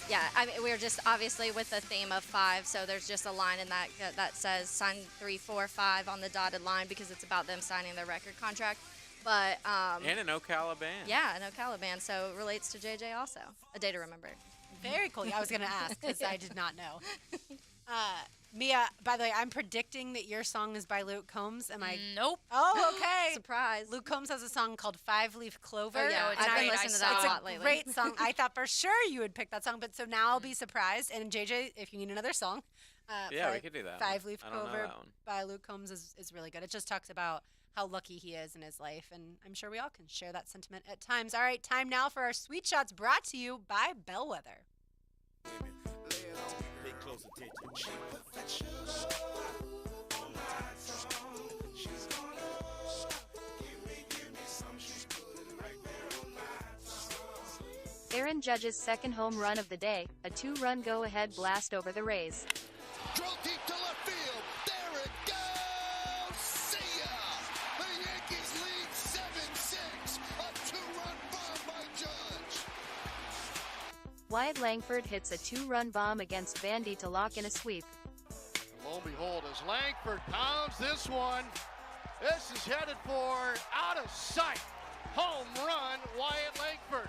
Yeah, I mean, we're just obviously with the theme of 5, so there's just a line in that says sign 3, 4, 5 on the dotted line because it's about them signing their record contract. But and an Ocala band. Yeah, an Ocala band, so it relates to JJ also. A day to remember. Very cool. Yeah, I was going to ask because I did not know. Mia, by the way, I'm predicting that your song is by Luke Combs. Am I? Nope. Oh, okay. Surprise. Luke Combs has a song called 5-Leaf Clover. Oh, yeah, I've been listening to that a lot lately. It's a great song. I thought for sure you would pick that song, but so now I'll be surprised. And JJ, if you need another song, yeah, we could do that. 5-Leaf Clover by Luke Combs is really good. It just talks about how lucky he is in his life, and I'm sure we all can share that sentiment at times. All right, time now for our Sweet Shots, brought to you by Bellwether. Pay close attention. Aaron Judge's second home run of the day, a 2-run go-ahead blast over the Rays. Drill deep to left field. There it goes. See ya. The Yankees lead 7-6. A 2-run bomb by Judge. Wyatt Langford hits a 2-run bomb against Vandy to lock in a sweep. Lo and behold, as Langford pounds this one, this is headed for out of sight. Home run, Wyatt Langford.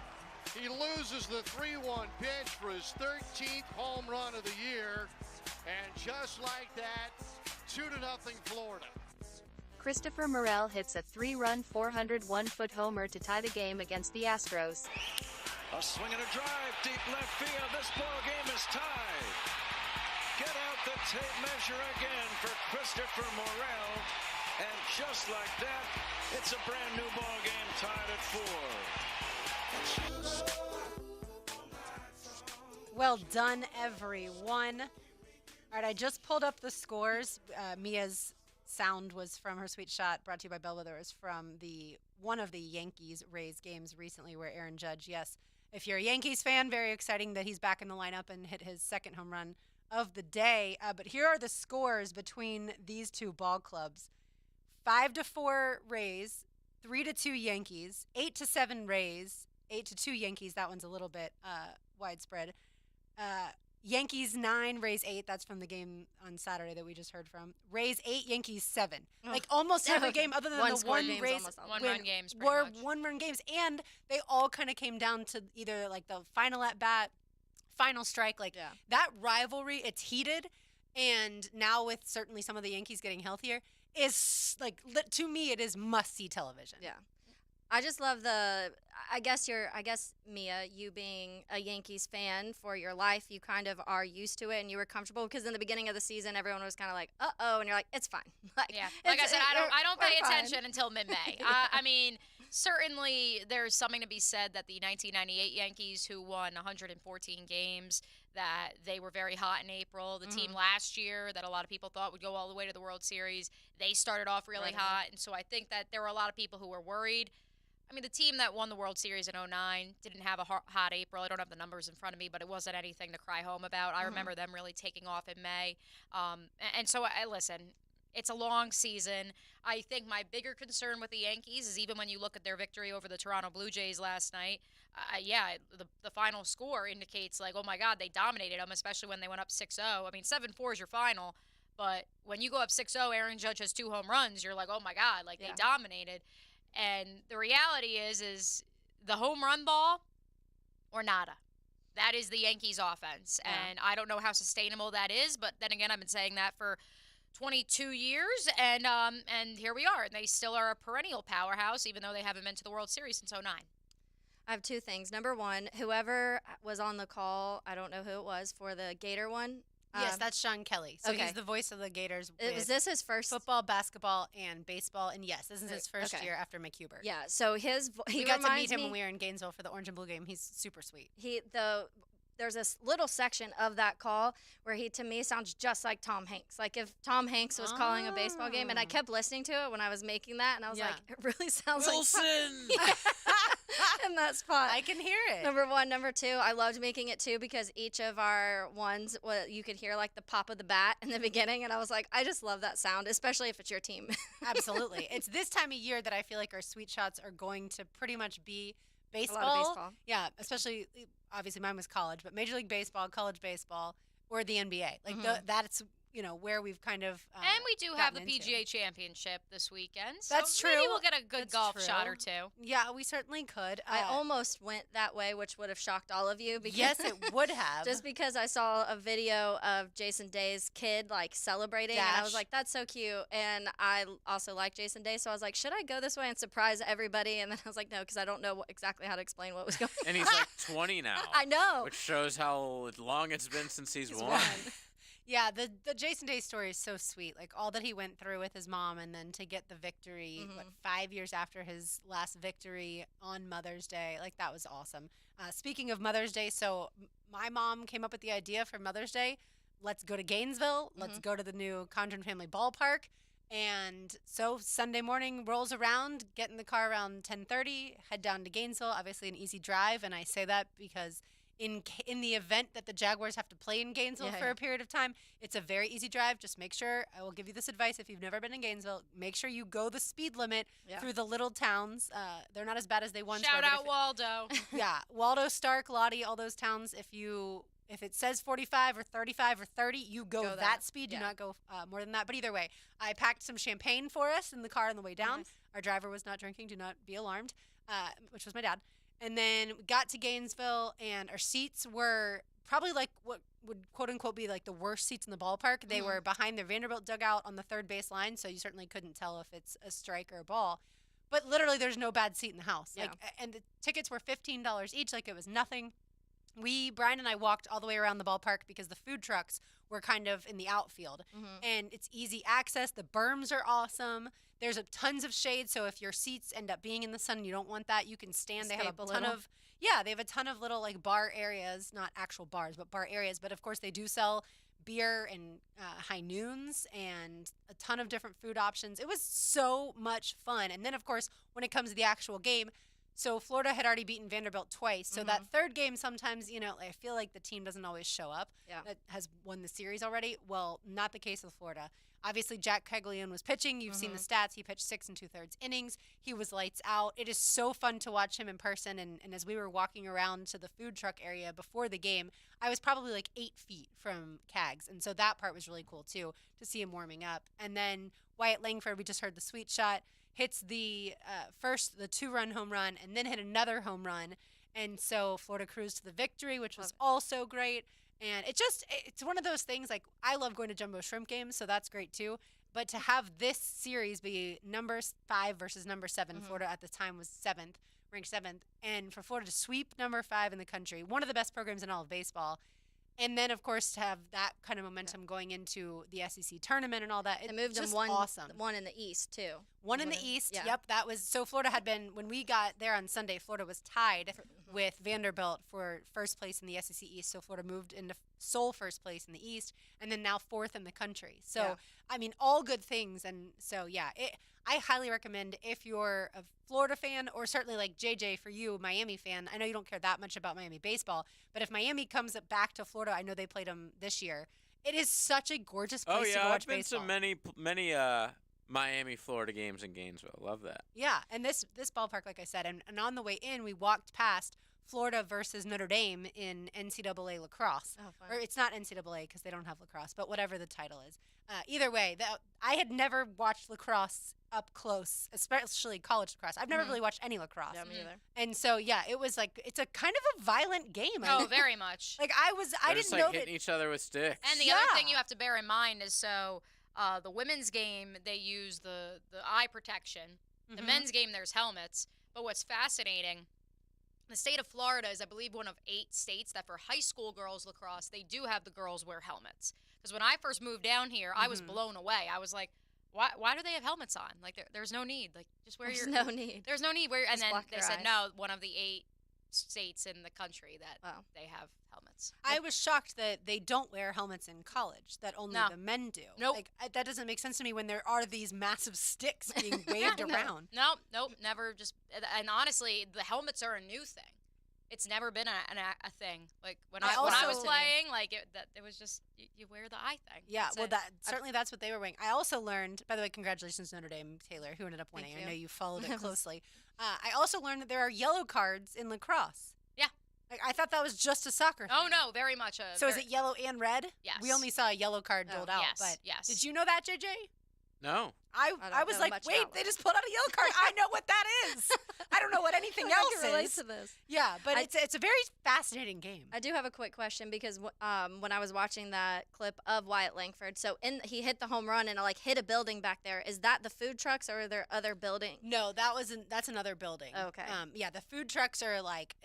He loses the 3-1 pitch for his 13th home run of the year. And just like that, 2-0 Florida. Christopher Morel hits a 3-run 401-foot homer to tie the game against the Astros. A swing and a drive, deep left field. This ball game is tied. Get out the tape measure again for Christopher Morel. And just like that, it's a brand new ball game tied at 4. Well done, everyone. All right, I just pulled up the scores. Mia's sound was from her sweet shot, brought to you by Bellwether. It was from one of the Yankees-Rays games recently where Aaron Judge, yes, if you're a Yankees fan, very exciting that he's back in the lineup and hit his second home run of the day. But here are the scores between these two ball clubs. 5-4 Rays, 3-2 Yankees, 8-7 Rays, 8-2 Yankees. That one's a little bit widespread. Yankees 9, Rays 8. That's from the game on Saturday that we just heard from. Rays 8, Yankees 7. Like almost every game other than the one Rays one-run games were one-run games. And they all kind of came down to either like the final at-bat, final strike. Like that rivalry, it's heated. And now with certainly some of the Yankees getting healthier, is like, to me, it is must-see television. Yeah. I just love I guess Mia, you being a Yankees fan for your life, you kind of are used to it and you were comfortable because in the beginning of the season, everyone was kind of like, uh-oh, and you're like, it's fine. Like I said, I don't pay attention until mid-May. I mean, certainly there's something to be said that the 1998 Yankees, who won 114 games, that they were very hot in April. The team last year that a lot of people thought would go all the way to the World Series, they started off really hot. And so I think that there were a lot of people who were worried. I mean, the team that won the World Series in 2009 didn't have a hot April. I don't have the numbers in front of me, but it wasn't anything to cry home about. I remember them really taking off in May. And so, listen, it's a long season. I think my bigger concern with the Yankees is even when you look at their victory over the Toronto Blue Jays last night, the final score indicates, like, oh, my God, they dominated them, especially when they went up 6-0. I mean, 7-4 is your final, but when you go up 6-0, Aaron Judge has 2 home runs, you're like, oh, my God, like, they dominated. And the reality is the home run ball or nada. That is the Yankees offense. Yeah. And I don't know how sustainable that is, but then again, I've been saying that for 22 years, and here we are. And they still are a perennial powerhouse, even though they haven't been to the World Series since 2009. I have 2 things. Number one, whoever was on the call, I don't know who it was, for the Gator one. Yes, that's Sean Kelly. So he's the voice of the Gators. Was this his first? Football, basketball, and baseball. And yes, this is his first year after Mike Huber. Yeah, so we got to meet him when we were in Gainesville for the Orange and Blue game. He's super sweet. There's this little section of that call where he, to me, sounds just like Tom Hanks. Like if Tom Hanks was calling a baseball game, and I kept listening to it when I was making that, and I was like, it really sounds Wilson. like in that spot. I can hear it. Number one. Number two, I loved making it too because each of our ones, you could hear like the pop of the bat in the beginning, and I was like, I just love that sound, especially if it's your team. Absolutely. It's this time of year that I feel like our sweet shots are going to pretty much be baseball. A lot of baseball. Yeah, especially, obviously mine was college, but Major League Baseball, college baseball, or the NBA. Like that's where we've kind of and we do have the PGA into. Championship this weekend. So that's true. Maybe we'll get a good golf shot or 2. Yeah, we certainly could. I almost went that way, which would have shocked all of you. Because yes, it would have. Just because I saw a video of Jason Day's kid like celebrating, and I was like, that's so cute. And I also like Jason Day, so I was like, should I go this way and surprise everybody? And then I was like, no, because I don't know exactly how to explain what was going on. And he's like 20 now. I know. Which shows how long it's been since he's won. Yeah, the Jason Day story is so sweet. Like all that he went through with his mom, and then to get the victory, 5 years after his last victory on Mother's Day, like that was awesome. Speaking of Mother's Day, so my mom came up with the idea for Mother's Day. Let's go to Gainesville. Let's go to the new Condren Family Ballpark. And so Sunday morning rolls around, get in the car around 10:30, head down to Gainesville. Obviously an easy drive, and I say that because in the event that the Jaguars have to play in Gainesville for a period of time, it's a very easy drive. Just make sure, I will give you this advice if you've never been in Gainesville, make sure you go the speed limit through the little towns. They're not as bad as they once were. Shout out Waldo. Yeah, Waldo, Stark, Lottie, all those towns. If it says 45 or 35 or 30, you go that speed. Do not go more than that. But either way, I packed some champagne for us in the car on the way down. Nice. Our driver was not drinking. Do not be alarmed, which was my dad. And then we got to Gainesville, and our seats were probably like what would quote-unquote be like the worst seats in the ballpark. They were behind the Vanderbilt dugout on the third base line, so you certainly couldn't tell if it's a strike or a ball. but literally there's no bad seat in the house. Yeah. And the tickets were $15 each, like it was nothing. Brian and I walked all the way around the ballpark because the food trucks were kind of in the outfield. And it's easy access. The berms are awesome. There's tons of shade, so if your seats end up being in the sun and you don't want that, you can stand. They have Escape a a ton little. of they have a ton of little like bar areas, not actual bars, but bar areas. But of course they do sell beer and high noons and a ton of different food options. It was so much fun. And then of course when it comes to the actual game, so Florida had already beaten Vanderbilt twice. So that third game, sometimes, I feel like the team doesn't always show up that has won the series already. Well, not the case with Florida. Obviously, Jack Caglione was pitching. You've seen the stats. He pitched 6 2/3 innings. He was lights out. It is so fun to watch him in person. And as we were walking around to the food truck area before the game, I was probably like 8 feet from Cags. And so that part was really cool, too, to see him warming up. And then Wyatt Langford, we just heard the sweet shot, hits the 2-run home run, and then hit another home run. And so Florida cruised to the victory, which was also great. And it's one of those things, like, I love going to Jumbo Shrimp games, so that's great too. But to have this series be number 5 versus number 7, Florida at the time was ranked 7th, and for Florida to sweep number 5 in the country, one of the best programs in all of baseball. And then, of course, to have that kind of momentum going into the SEC tournament and all that, They moved them one in the East, too. One in the East, yep. That was so Florida had been, when we got there on Sunday, Florida was tied with Vanderbilt for first place in the SEC East. So Florida moved into sole first place in the East, and then now 4th in the country. So, I mean, all good things. And so, I highly recommend if you're a Florida fan, or certainly like JJ for you, Miami fan. I know you don't care that much about Miami baseball, but if Miami comes back to Florida, I know they played them this year. It is such a gorgeous place to go watch baseball. I've been to many Miami, Florida games in Gainesville. Love that. Yeah, and this ballpark, like I said, and on the way in, we walked past Florida versus Notre Dame in NCAA lacrosse. Oh, fun. Or it's not NCAA because they don't have lacrosse, but whatever the title is. Either way, I had never watched lacrosse up close, especially college lacrosse. I've never really watched any lacrosse. Yeah, me either. And so, it was like, it's a kind of a violent game. Oh, very much. Like, I They're didn't just, know hitting each other with sticks. And the other thing you have to bear in mind is the women's game, they use the eye protection. The men's game, there's helmets. But what's fascinating, the state of Florida is, I believe, one of 8 states that for high school girls lacrosse, they do have the girls wear helmets. Because when I first moved down here, I was blown away. I was like, why do they have helmets on? Like, there's no need. Like, just wear There's your... no need. There's no need. And then block they your said, eyes. no, one of the 8 states in the country that they have helmets. I was shocked that they don't wear helmets in college, that only No. the men do. Nope. Like, that doesn't make sense to me when there are these massive sticks being waved around. Nope, never. And honestly, the helmets are a new thing. It's never been a thing. Like when I was playing, like it was just you wear the eye thing. Yeah, That's well, it. that's what they were wearing. I also learned, by the way, congratulations Notre Dame, Taylor, who ended up winning. Thank I know you. you followed it closely. I also learned that there are yellow cards in lacrosse. Yeah. Like, I thought that was just a soccer thing. Oh no, very much. So is it yellow and red? Yes. We only saw a yellow card doled out. yes, But yes. did you know that, JJ? No. I don't was know like, much wait, about they it. just pulled out a yellow card. I know what that is. I don't know what anything I else can relate is. to this. Yeah, but it's a very fascinating game. I do have a quick question because when I was watching that clip of Wyatt Langford, so he hit the home run and hit a building back there. Is that the food trucks or are there other buildings? No, that's another building. Oh, okay. Yeah, the food trucks are like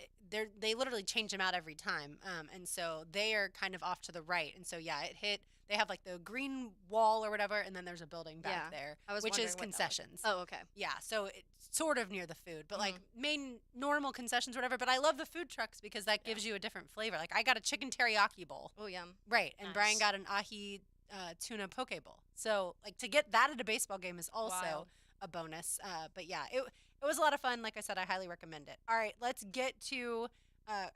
they literally change them out every time, and so they are kind of off to the right, and so it hit. They have like the green wall or whatever, and then there's a building back there, which is concessions. Oh, okay. Yeah, so it's sort of near the food, but like main normal concessions or whatever. But I love the food trucks because that gives you a different flavor. Like I got a chicken teriyaki bowl. Oh, yum. Right, and Brian got an ahi tuna poke bowl. So like to get that at a baseball game is also a bonus. But yeah, it was a lot of fun. Like I said, I highly recommend it. All right, let's get to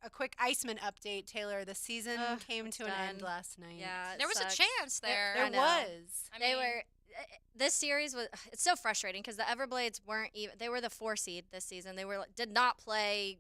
a quick Iceman update. Taylor, the season came to an end last night. Yeah, There was a chance there. There was. They were. This series was. It's so frustrating because the Everblades weren't even. They were the 4 seed this season. They did not play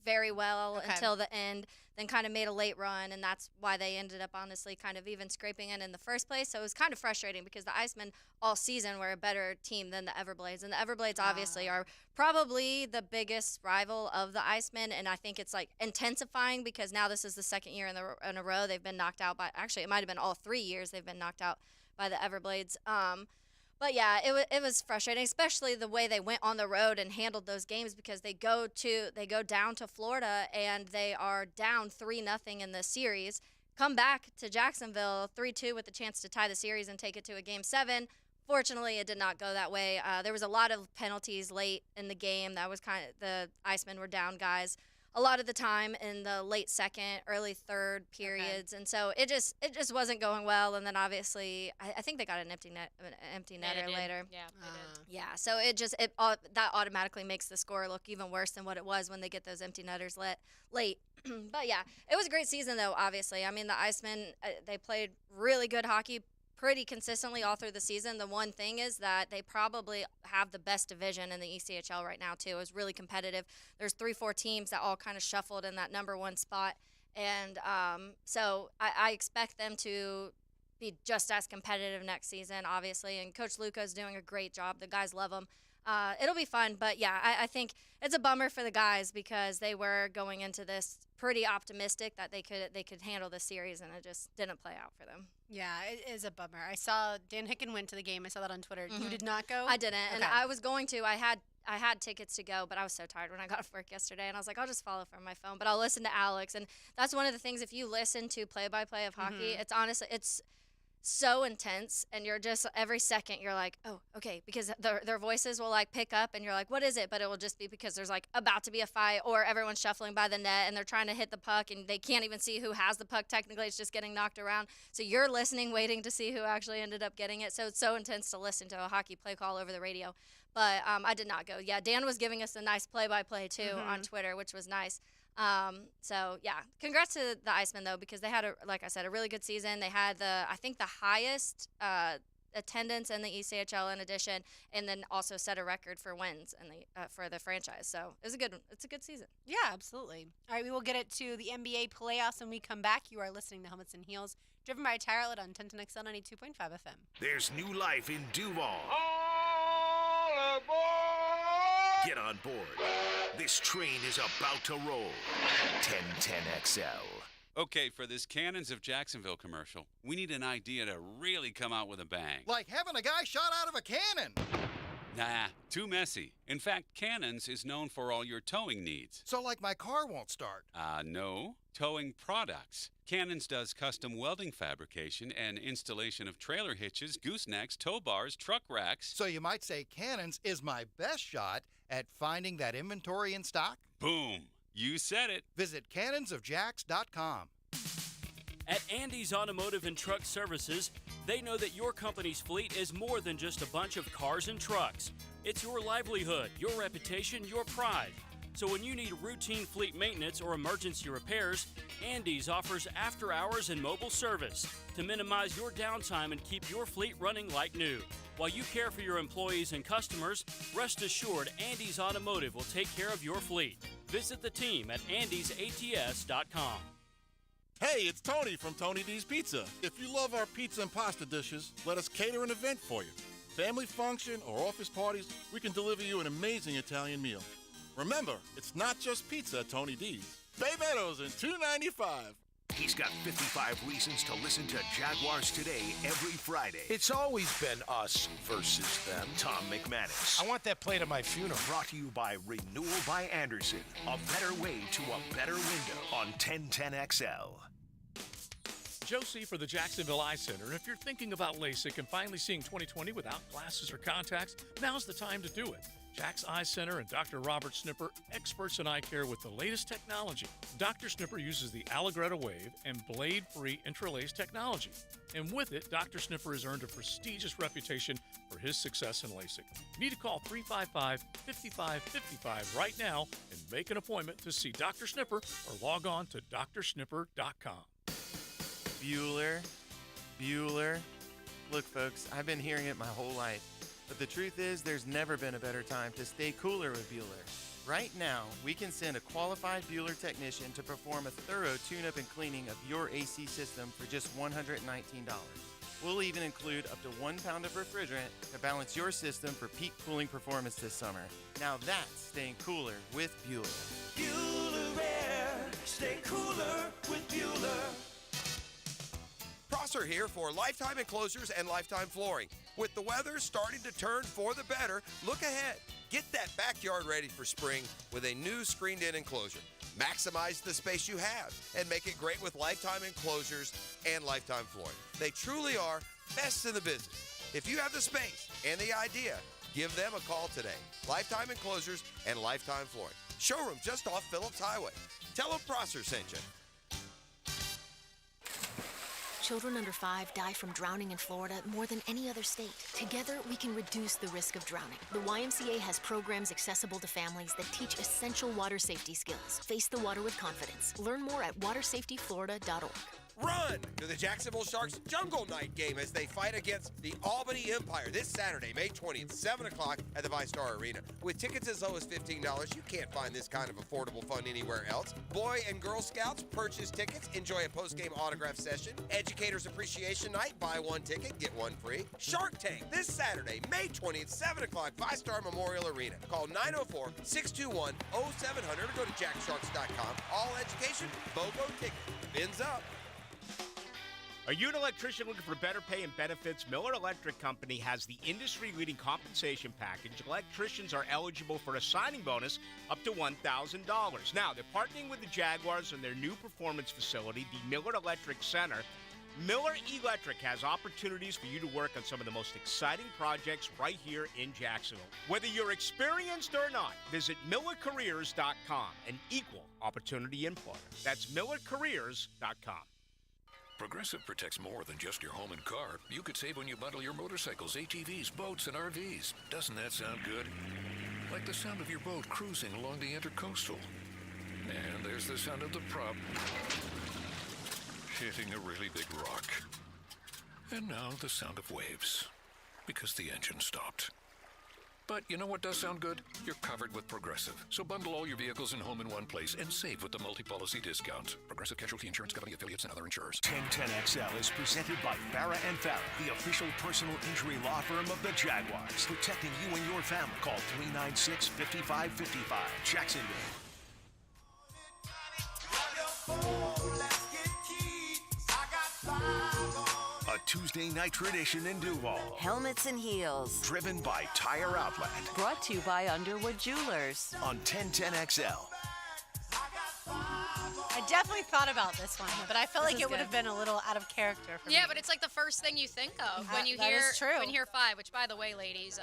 very well until the end. Then kind of made a late run, and that's why they ended up honestly kind of even scraping in the first place. So it was kind of frustrating because the Icemen all season were a better team than the Everblades, and the Everblades obviously are probably the biggest rival of the Icemen, and I think it's like intensifying because now this is the second year in a row they've been knocked out by. Actually, it might have been all 3 years they've been knocked out by the Everblades. But yeah, it was frustrating, especially the way they went on the road and handled those games, because they go down to Florida and they are down 3-0 in the series, come back to Jacksonville 3-2 with the chance to tie the series and take it to a Game 7. Fortunately, it did not go that way. There was a lot of penalties late in the game. That was the Icemen were down guys a lot of the time in the late second, early third periods, and so it just wasn't going well. And then obviously, I think they got an empty netter later. Yeah, they did. Yeah, so that automatically makes the score look even worse than what it was when they get those empty netters late. But yeah, it was a great season though. Obviously, I mean the Icemen they played really good hockey pretty consistently all through the season. The one thing is that they probably have the best division in the ECHL right now, too. It was really competitive. There's 3-4 teams that all kind of shuffled in that number one spot. And so I expect them to be just as competitive next season, obviously. And Coach Luca is doing a great job. The guys love him. It'll be fun. But, yeah, I think it's a bummer for the guys because they were going into this pretty optimistic that they could handle the series, and it just didn't play out for them. Yeah, it is a bummer. I saw Dan Hicken went to the game. I saw that on Twitter. You did not go? I didn't, and Okay. I was going to. I had tickets to go, but I was so tired when I got off work yesterday, and I was like, I'll just follow from my phone. But I'll listen to Alex, and that's one of the things. If you listen to play-by-play of hockey, it's honestly so intense, and you're just every second you're like, oh, okay, because their voices will like pick up, and you're like, what is it? But it will just be because there's like about to be a fight, or everyone's shuffling by the net and they're trying to hit the puck and they can't even see who has the puck. Technically, it's just getting knocked around. So you're listening, waiting to see who actually ended up getting it. So it's so intense to listen to a hockey play call over the radio. But I did not go. Yeah, Dan was giving us a nice play-by-play too on Twitter, which was nice. So yeah, congrats to the Icemen though, because they had like I said, a really good season. They had I think the highest attendance in the ECHL in addition, and then also set a record for wins for the franchise. So it's a good season. Yeah, absolutely. All right, we will get it to the NBA playoffs when we come back. You are listening to Helmets and Heels, driven by a tire outlet on 1010XL 92.5 FM. There's new life in Duval. All aboard! Get on board. This train is about to roll. 1010XL. Okay, for this Cannons of Jacksonville commercial, we need an idea to really come out with a bang. Like having a guy shot out of a cannon. Nah, too messy. In fact, Cannons is known for all your towing needs. So like my car won't start. No. Towing products. Cannons does custom welding fabrication and installation of trailer hitches, goosenecks, tow bars, truck racks. So you might say Cannons is my best shot at finding that inventory in stock? Boom. You said it. Visit cannonsofjacks.com. At Andy's Automotive and Truck Services, they know that your company's fleet is more than just a bunch of cars and trucks. It's your livelihood, your reputation, your pride. So when you need routine fleet maintenance or emergency repairs, Andy's offers after-hours and mobile service to minimize your downtime and keep your fleet running like new. While you care for your employees and customers, rest assured Andy's Automotive will take care of your fleet. Visit the team at andysats.com. Hey, it's Tony from Tony D's Pizza. If you love our pizza and pasta dishes, let us cater an event for you. Family function or office parties, we can deliver you an amazing Italian meal. Remember, it's not just pizza at Tony D's. Bay Meadows in $2.95. He's got 55 reasons to listen to Jaguars Today every Friday. It's always been us versus them. Tom McManus. I want that played at my funeral. Brought to you by Renewal by Anderson. A better way to a better window on 1010XL. Josie for the Jacksonville Eye Center. If you're thinking about LASIK and finally seeing 20/20 without glasses or contacts, now's the time to do it. Jack's Eye Center and Dr. Robert Snipper, experts in eye care with the latest technology. Dr. Snipper uses the Allegretta Wave and blade-free interlace technology. And with it, Dr. Snipper has earned a prestigious reputation for his success in LASIK. You need to call 355-5555 right now and make an appointment to see Dr. Snipper or log on to drsnipper.com. Bueller. Look, folks, I've been hearing it my whole life. But the truth is, there's never been a better time to stay cooler with Bueller. Right now, we can send a qualified Bueller technician to perform a thorough tune-up and cleaning of your AC system for just $119. We'll even include up to 1 pound of refrigerant to balance your system for peak cooling performance this summer. Now that's staying cooler with Bueller. Bueller Air. Stay cooler with Bueller. Prosser here for Lifetime Enclosures and Lifetime Flooring. With the weather starting to turn for the better, look ahead. Get that backyard ready for spring with a new screened-in enclosure. Maximize the space you have and make it great with Lifetime Enclosures and Lifetime Flooring. They truly are best in the business. If you have the space and the idea, give them a call today. Lifetime Enclosures and Lifetime Flooring. Showroom just off Phillips Highway. Tell them Prosser sent you. Children under 5 die from drowning in Florida more than any other state. Together, we can reduce the risk of drowning. The YMCA has programs accessible to families that teach essential water safety skills. Face the water with confidence. Learn more at watersafetyflorida.org. Run to the Jacksonville Sharks Jungle Night game as they fight against the Albany Empire this Saturday, May 20th, 7 o'clock at the VyStar Arena. With tickets as low as $15, you can't find this kind of affordable fun anywhere else. Boy and Girl Scouts purchase tickets, enjoy a post-game autograph session, Educators Appreciation Night, buy one ticket, get one free. Shark Tank this Saturday, May 20th, 7 o'clock, VyStar Memorial Arena. Call 904-621-0700 or go to jacksharks.com. All education, BOGO ticket. Fins up. Are you an electrician looking for better pay and benefits? Miller Electric Company has the industry-leading compensation package. Electricians are eligible for a signing bonus up to $1,000. Now, they're partnering with the Jaguars on their new performance facility, the Miller Electric Center. Miller Electric has opportunities for you to work on some of the most exciting projects right here in Jacksonville. Whether you're experienced or not, visit MillerCareers.com, an equal opportunity employer. That's MillerCareers.com. Progressive protects more than just your home and car. You could save when you bundle your motorcycles, ATVs, boats, and RVs. Doesn't that sound good? Like the sound of your boat cruising along the Intercoastal. And there's the sound of the prop hitting a really big rock. And now the sound of waves, because the engine stopped. But you know what does sound good? You're covered with Progressive. So bundle all your vehicles and home in one place and save with the multi-policy discount. Progressive Casualty Insurance Company, affiliates, and other insurers. 1010XL is presented by Farah and Farah, the official personal injury law firm of the Jaguars. Protecting you and your family. Call 396-5555. Jacksonville. A Tuesday night tradition in Duval. Helmets and Heels. Driven by Tire Outlet. Brought to you by Underwood Jewelers. On 1010XL. I definitely thought about this one, but I felt like it would have been a little out of character for me. Yeah, but it's like the first thing you think of when you That hear is true. when you hear 5. Which, by the way, ladies,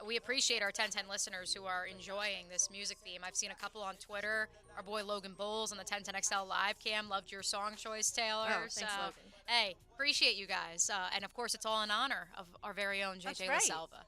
we appreciate our 1010 listeners who are enjoying this music theme. I've seen a couple on Twitter. Our boy Logan Bowles on the 1010XL live cam loved your song choice, Taylor. Oh, thanks, Logan. Hey, appreciate you guys. And of course, it's all in honor of our very own JJ right. LaSalva,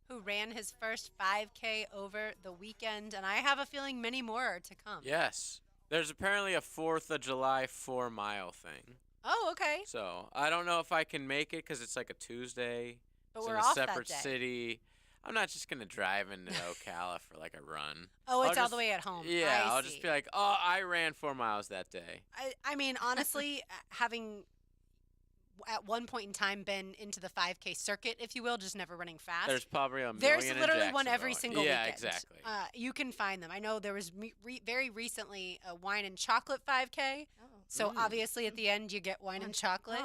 who ran his first 5K over the weekend, and I have a feeling many more are to come. Yes. There's apparently a 4th of July 4-mile thing. Oh, okay. So I don't know if I can make it because it's like a Tuesday. But it's we're in a off that separate day. city. I'm not just going to drive into Ocala for like a run. Oh, it's I'll all the way at home. Yeah, I I'll see. just be like, oh, I ran 4 miles that day. I mean, honestly, having at one point in time been into the 5K circuit, if you will, just never running fast. There's probably a million There's in literally one every Jacksonville. single Yeah, weekend. exactly. You can find them. I know there was very recently a wine and chocolate 5K. So obviously at the end you get wine and chocolate.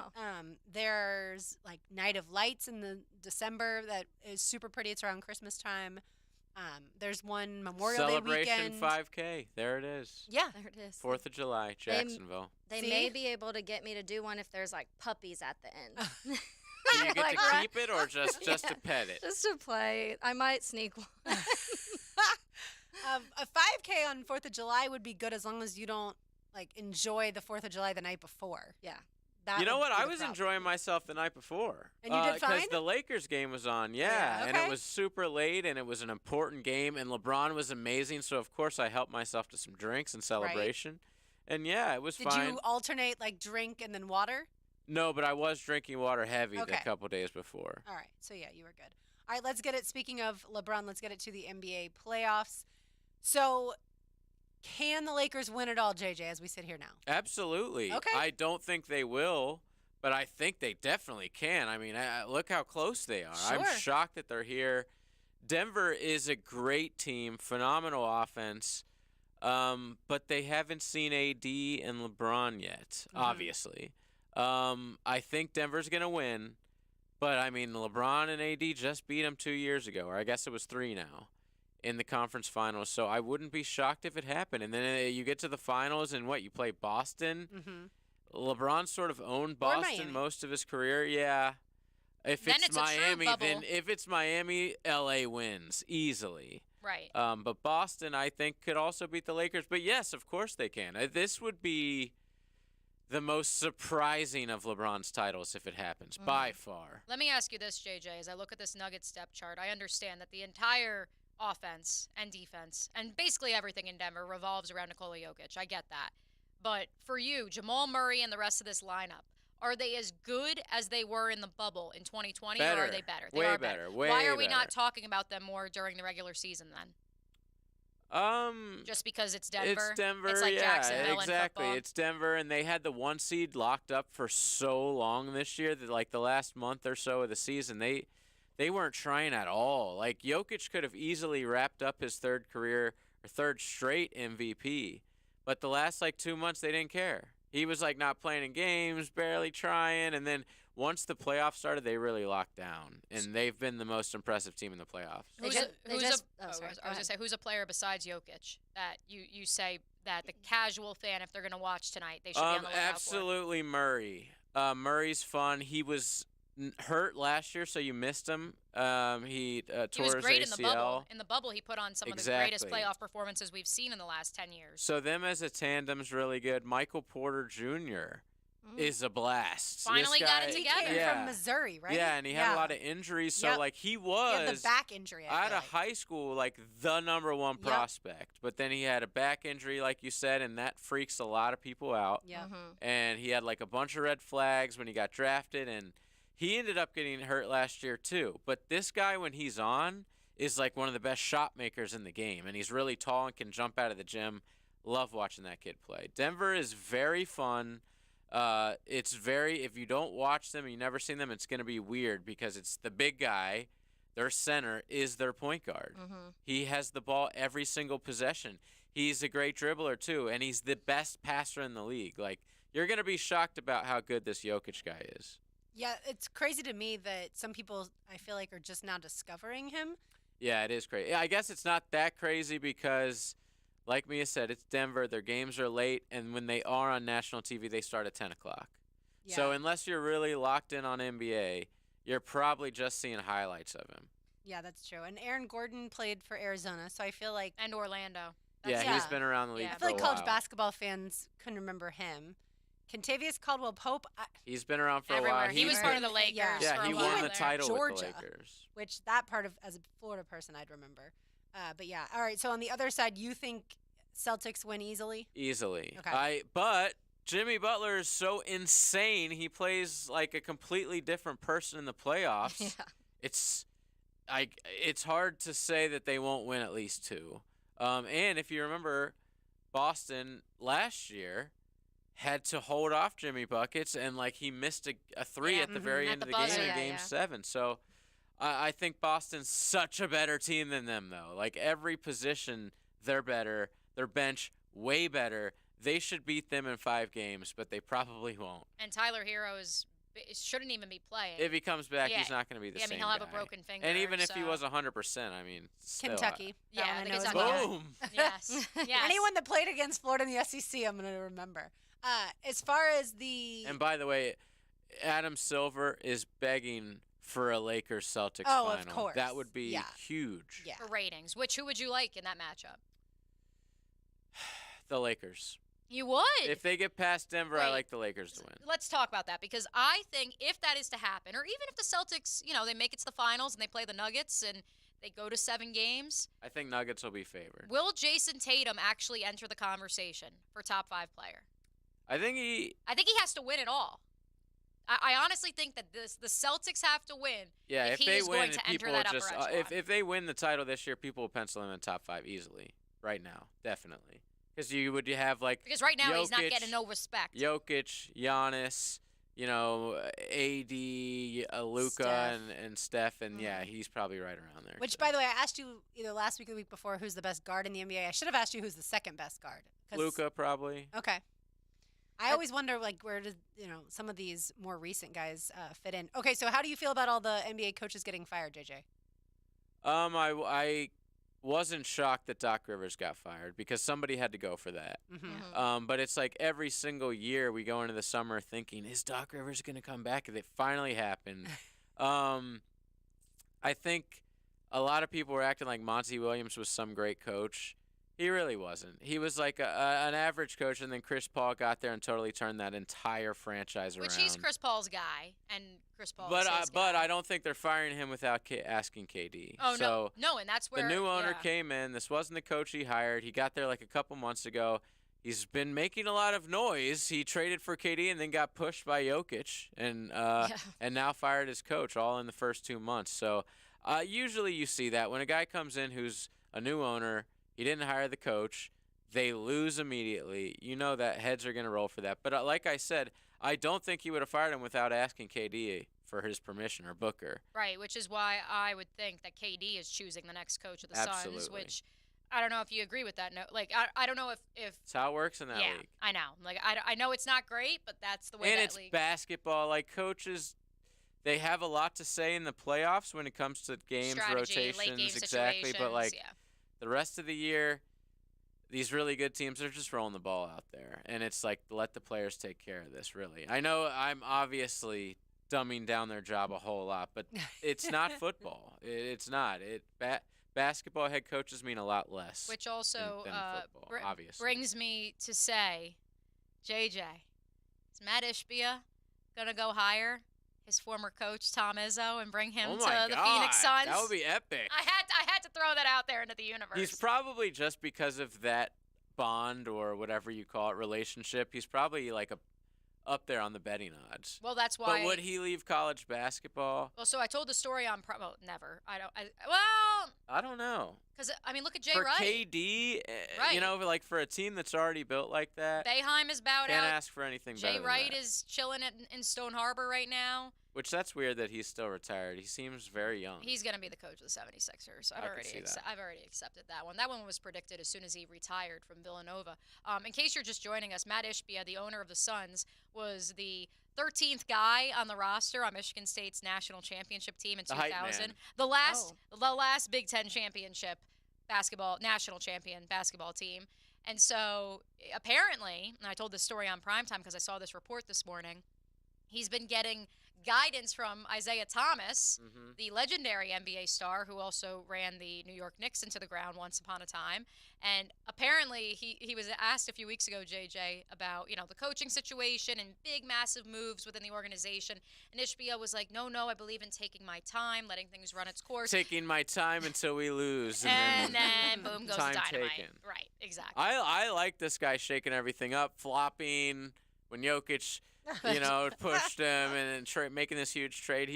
There's like Night of Lights in the December that is super pretty. It's around Christmas time. There's one Memorial Day Celebration weekend. 5K. There it is. Yeah. There it is. 4th of July, Jacksonville. They See? may be able to get me to do one if there's like puppies at the end. Do you get Like, to right? keep it or just to pet it? Just to play. I might sneak one. A 5K on 4th of July would be good as long as you don't like enjoy the 4th of July the night before. Yeah. That You know would what? be I the was problem. enjoying myself the night before. And you did fine? Because the Lakers game was on, yeah. Yeah, And okay. it was super late, and it was an important game, and LeBron was amazing, so of course I helped myself to some drinks in celebration. And yeah, it was Did fine. you alternate like drink and then water? No, but I was drinking water heavy Okay. a couple days before. All right. So yeah, you were good. All right, let's get it. Speaking of LeBron, let's get it to the NBA playoffs. So can the Lakers win it all, JJ, as we sit here now? Absolutely. Okay. I don't think they will, but I think they definitely can. I mean, look how close they are. I'm Sure. shocked that they're here. Denver is a great team, phenomenal offense, but they haven't seen AD and LeBron yet, obviously. I think Denver's going to win. But, I mean, LeBron and AD just beat them 2 years ago, or I guess it was 3 now, in the conference finals. So I wouldn't be shocked if it happened. And then you get to the finals, and you play Boston. Mm-hmm. LeBron sort of owned Boston most of his career. Yeah. If Then it's it's a true Miami, bubble. then if it's Miami, LA wins easily. Right. But Boston, I think, could also beat the Lakers. But yes, of course they can. This would be the most surprising of LeBron's titles if it happens, by far. Let me ask you this, JJ. As I look at this Nuggets step chart, I understand that the entire offense and defense and basically everything in Denver revolves around Nikola Jokic. I get that. But for you, Jamal Murray and the rest of this lineup, are they as good as they were in the bubble in 2020, or are they better? They Way are better. Why are we not talking about them more during the regular season then? Just because it's Denver? It's Denver, It's like yeah, Jacksonville exactly. in football? It's Denver, and they had the 1 seed locked up for so long this year that, like, the last month or so of the season, they weren't trying at all. Like, Jokic could have easily wrapped up his third straight MVP, but the last, 2 months, they didn't care. He was, not playing in games, barely trying, and then once the playoffs started, they really locked down, and they've been the most impressive team in the playoffs. I was going to say, who's a player besides Jokic that you say that the casual fan, if they're going to watch tonight, they should be on the lookout absolutely Murray. Murray's fun. He was hurt last year, so you missed him. He tore was his great ACL. in the bubble. In the bubble, he put on some of the greatest playoff performances we've seen in the last 10 years. So them as a tandem's really good. Michael Porter Jr. is a blast. Finally This got guy, it together. He came from Missouri, right? Yeah, and he had a lot of injuries, so he was He had the back injury. out of high school the number one prospect. But then he had a back injury, like you said, and that freaks a lot of people out. Yeah. And he had a bunch of red flags when he got drafted, and he ended up getting hurt last year too. But this guy, when he's on, is one of the best shot makers in the game, and he's really tall and can jump out of the gym. Love watching that kid play. Denver is very fun. If you don't watch them and you never seen them, it's going to be weird because it's the big guy, their center, is their point guard. He has the ball every single possession. He's a great dribbler too, and he's the best passer in the league. You're going to be shocked about how good this Jokic guy is. Yeah, it's crazy to me that some people, I feel like, are just now discovering him. Yeah, it is crazy. I guess it's not that crazy because, like Mia said, it's Denver. Their games are late, and when they are on national TV, they start at 10 o'clock. Yeah. So unless you're really locked in on NBA, you're probably just seeing highlights of him. Yeah, that's true. And Aaron Gordon played for Arizona, so I feel like... And Orlando. He's been around the league for a while. I feel like college basketball fans couldn't remember him. Contavious Caldwell-Pope. He's been around for everywhere. a while. He was part of the Lakers. Yeah, he won the title Georgia, with the Lakers. Which that part of, as a Florida person, I'd remember. But yeah, all right. So on the other side, you think Celtics win easily? Easily. Okay. But Jimmy Butler is so insane. He plays like a completely different person in the playoffs. Yeah. It's hard to say that they won't win at least 2. And if you remember, Boston last year had to hold off Jimmy Buckets, and he missed a 3 at the very end of the game in Game 7. So I think Boston's such a better team than them, though. Every position, they're better. Their bench, way better. They should beat them in 5 games, but they probably won't. And Tyler Hero shouldn't even be playing. If he comes back, he's not going to be the same he'll have guy. a broken finger. And even if he was 100%, still, Kentucky. Boom. Yes. Anyone that played against Florida in the SEC, I'm going to remember. As far as the... And by the way, Adam Silver is begging for a Lakers-Celtics final. Of course. That would be huge. For ratings. Who would you like in that matchup? The Lakers. You would? If they get past Denver, I like the Lakers to win. Let's talk about that, because I think if that is to happen, or even if the Celtics, they make it to the finals and they play the Nuggets and they go to 7 games. I think Nuggets will be favored. Will Jason Tatum actually enter the conversation for top 5 player? I think he has to win it all. I honestly think that the Celtics have to win. Yeah, if they he is win, going to enter that upper echelon. if they win the title this year, people will pencil him in top 5 easily. Right now, definitely, because you would have because right now Jokic, he's not getting no respect. Jokic, Giannis, AD, Luka, and Steph, and he's probably right around there. Which, by the way, I asked you either last week or the week before who's the best guard in the NBA. I should have asked you who's the second best guard. Luka, probably. Okay. I always wonder, like, where does some of these more recent guys fit in? Okay, so how do you feel about all the NBA coaches getting fired, JJ? I wasn't shocked that Doc Rivers got fired because somebody had to go for that. But it's like every single year we go into the summer thinking, is Doc Rivers going to come back? And it finally happened. I think a lot of people were acting like Monty Williams was some great coach. He really wasn't. He was like an average coach, and then Chris Paul got there and totally turned that entire franchise around. Which he's Chris Paul's guy, and Chris Paul but is his guy. But I don't think they're firing him without asking KD. Oh, so no, and that's where the new owner came in. This wasn't the coach he hired. He got there like a couple months ago. He's been making a lot of noise. He traded for KD and then got pushed by Jokic and now fired his coach all in the first 2 months. So usually you see that when a guy comes in who's a new owner, he didn't hire the coach, they lose immediately. You know that heads are going to roll for that. But like I said, I don't think he would have fired him without asking KD for his permission or Booker. Right, which is why I would think that KD is choosing the next coach of the Absolutely. Suns, which I don't know if you agree with that. No, like I don't know if It's how it works in that league. I know. Like I know it's not great, but that's the way And that it's league. basketball. Like coaches, they have a lot to say in the playoffs when it comes to games, Strategy, rotations, late game exactly. But like situations, the rest of the year, these really good teams are just rolling the ball out there, and it's like let the players take care of this. Really, I know I'm obviously dumbing down their job a whole lot, but it's not football. It's not. Basketball head coaches mean a lot less. Which also than football, obviously. brings me to say, JJ, is Matt Ishbia gonna go hire his former coach Tom Izzo and bring him to the Phoenix Suns? That would be epic. I had to throw that out there into the universe. He's probably, just because of that bond or whatever you call it, relationship, he's probably like up there on the betting odds. Well, that's why. But would he leave college basketball? Well, so I told the story on well, never. I don't know. Because I mean, look at Jay For Wright. KD, Right. you know, like for a team that's already built like that, Boeheim is bowed can't out. ask for anything Jay better than Wright that. is chilling in Stone Harbor right now. Which that's weird that he's still retired. He seems very young. He's going to be the coach of the 76ers. I can see that. I've already accepted that one. That one was predicted as soon as he retired from Villanova. In case you're just joining us, Matt Ishbia, the owner of the Suns, was the 13th guy on the roster on Michigan State's national championship team in The hype 2000. man. The last Big Ten championship national champion basketball team. And so apparently, and I told this story on primetime because I saw this report this morning, he's been getting guidance from Isaiah Thomas, the legendary NBA star who also ran the New York Knicks into the ground once upon a time. And apparently he was asked a few weeks ago, JJ, about, the coaching situation and big, massive moves within the organization. And Ishbia was like, no, I believe in taking my time, letting things run its course. Taking my time until we lose. And then boom goes the time dynamite. taken. Right, exactly. I like this guy shaking everything up, flopping when Jokic, pushed him and making this huge trade.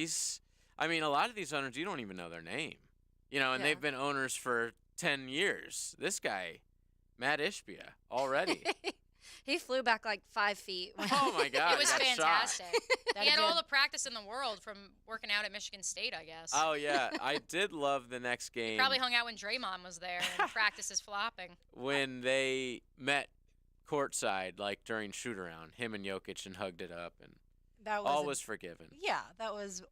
A lot of these owners, you don't even know their name, and they've been owners for 10 years. This guy, Matt Ishbia, already. He flew back like 5 feet. Oh my God. It was I got fantastic. shocked. He had all the practice in the world from working out at Michigan State, I guess. Oh, yeah. I did love the next game. Probably hung out when Draymond was there and practices flopping. When they met courtside, like during shoot-around, him and Jokic, and hugged it up, and all was forgiven. Yeah, that was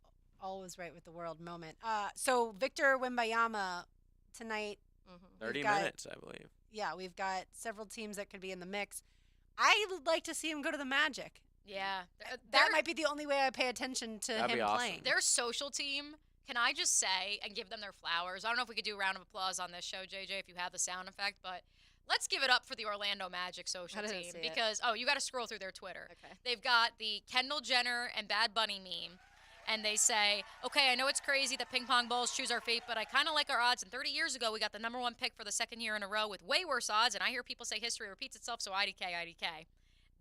always right with the world moment. So Victor Wembanyama tonight. 30 minutes, I believe. Yeah, we've got several teams that could be in the mix. I would like to see him go to the Magic. Yeah. That might be the only way I pay attention to him playing. Their social team, can I just say, and give them their flowers. I don't know if we could do a round of applause on this show, JJ, if you have the sound effect, but let's give it up for the Orlando Magic social team. Because, you got to scroll through their Twitter. Okay. They've got the Kendall Jenner and Bad Bunny meme. And they say, okay, I know it's crazy that ping pong balls choose our fate, but I kind of like our odds. And 30 years ago, we got the #1 pick for the second year in a row with way worse odds. And I hear people say history repeats itself, so IDK.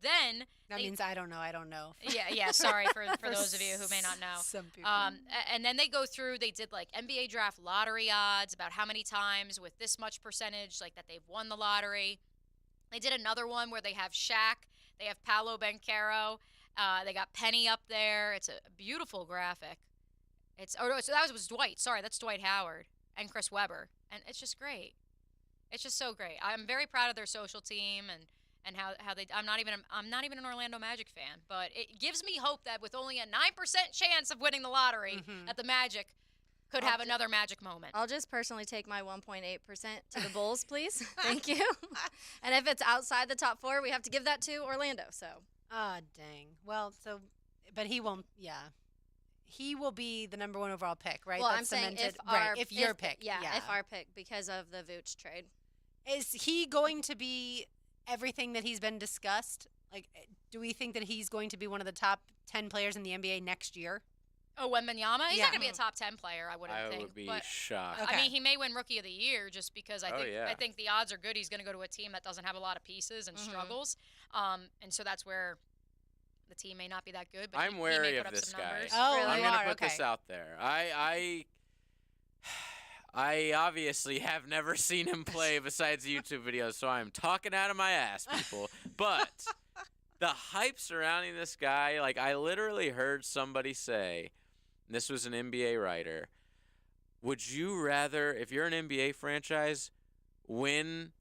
Then that means I don't know. Yeah. Sorry for those of you who may not know. Some people. And then they go through. They did like NBA draft lottery odds about how many times with this much percentage, like that they've won the lottery. They did another one where they have Shaq, they have Paolo Banchero. They got Penny up there. It's a beautiful graphic. So that was Dwight. Sorry, that's Dwight Howard and Chris Webber. And it's just great. It's just so great. I'm very proud of their social team, and how they. I'm not even an Orlando Magic fan, but it gives me hope that with only a 9% chance of winning the lottery, that the Magic could have another Magic moment. I'll just personally take my 1.8% to the Bulls, please. Thank you. And if it's outside the top 4, we have to give that to Orlando. So. Ah, dang. Well, but he won't. Yeah. He will be the number 1 overall pick, right? Well, That's I'm saying cemented. If your pick. Yeah, if our pick, because of the Vooch trade. Is he going to be everything that he's been discussed? Like, do we think that he's going to be one of the top 10 players in the NBA next year? Oh, Wembanyama? He's not going to be a top 10 player, I wouldn't think. I would be but, shocked. I mean, he may win Rookie of the Year just because I think the odds are good he's going to go to a team that doesn't have a lot of pieces and struggles. And so that's where the team may not be that good. But I'm wary of this guy. Oh, I'm going to put this out there. I obviously have never seen him play besides YouTube videos, so I'm talking out of my ass, people. But the hype surrounding this guy, like I literally heard somebody say, and this was an NBA writer, would you rather, if you're an NBA franchise, win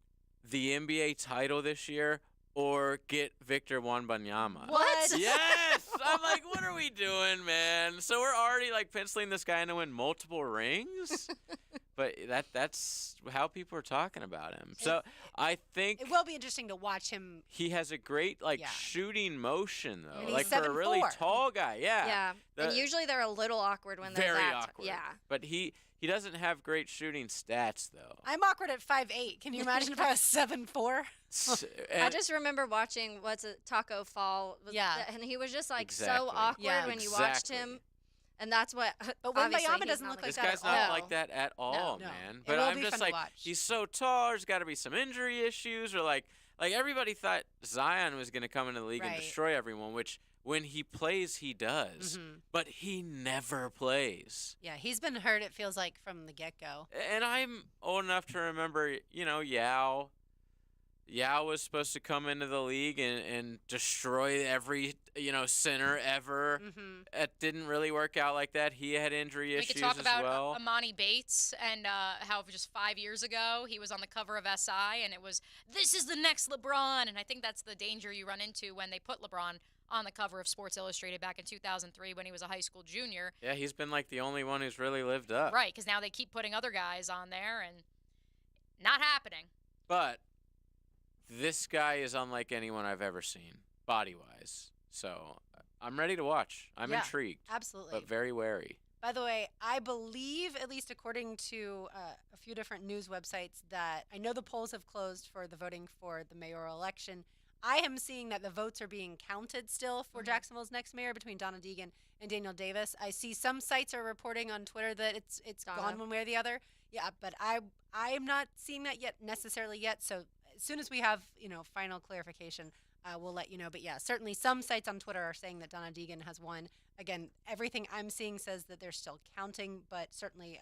the NBA title this year or get Victor Wembanyama? What? Yes! I'm like, what are we doing, man? So we're already like penciling this guy in to win multiple rings? But that's how people are talking about him. So I think it will be interesting to watch him. He has a great shooting motion though, and like for a really tall guy. Yeah. Yeah. And usually they're a little awkward when they're very that. awkward. Yeah. But he doesn't have great shooting stats though. I'm awkward at 5'8". Can you imagine if I was 7'4"? I just remember watching Taco Fall. And he was just like so awkward when you watched him. And that's what. But Wembanyama doesn't look like that. This guy's not like that at all, man. But I'm just like, he's so tall. There's got to be some injury issues, or like everybody thought Zion was going to come into the league and destroy everyone, which when he plays, he does. But he never plays. Yeah, he's been hurt. It feels like from the get-go. And I'm old enough to remember, Yao. Yao was supposed to come into the league and destroy every, center ever. It didn't really work out like that. He had injury issues as well. We could talk about Amani Bates and how just 5 years ago he was on the cover of SI and it was, this is the next LeBron. And I think that's the danger you run into when they put LeBron on the cover of Sports Illustrated back in 2003 when he was a high school junior. Yeah, he's been like the only one who's really lived up. Right, because now they keep putting other guys on there and not happening. But this guy is unlike anyone I've ever seen, body-wise. So I'm ready to watch. I'm intrigued. Absolutely. But very wary. By the way, I believe, at least according to a few different news websites, that I know the polls have closed for the voting for the mayoral election. I am seeing that the votes are being counted still for Jacksonville's next mayor between Donna Deegan and Daniel Davis. I see some sites are reporting on Twitter that it's gone one way or the other. Yeah, but I'm not seeing that necessarily yet. So as soon as we have, final clarification, we'll let you know. But yeah, certainly some sites on Twitter are saying that Donna Deegan has won. Again, everything I'm seeing says that they're still counting, but certainly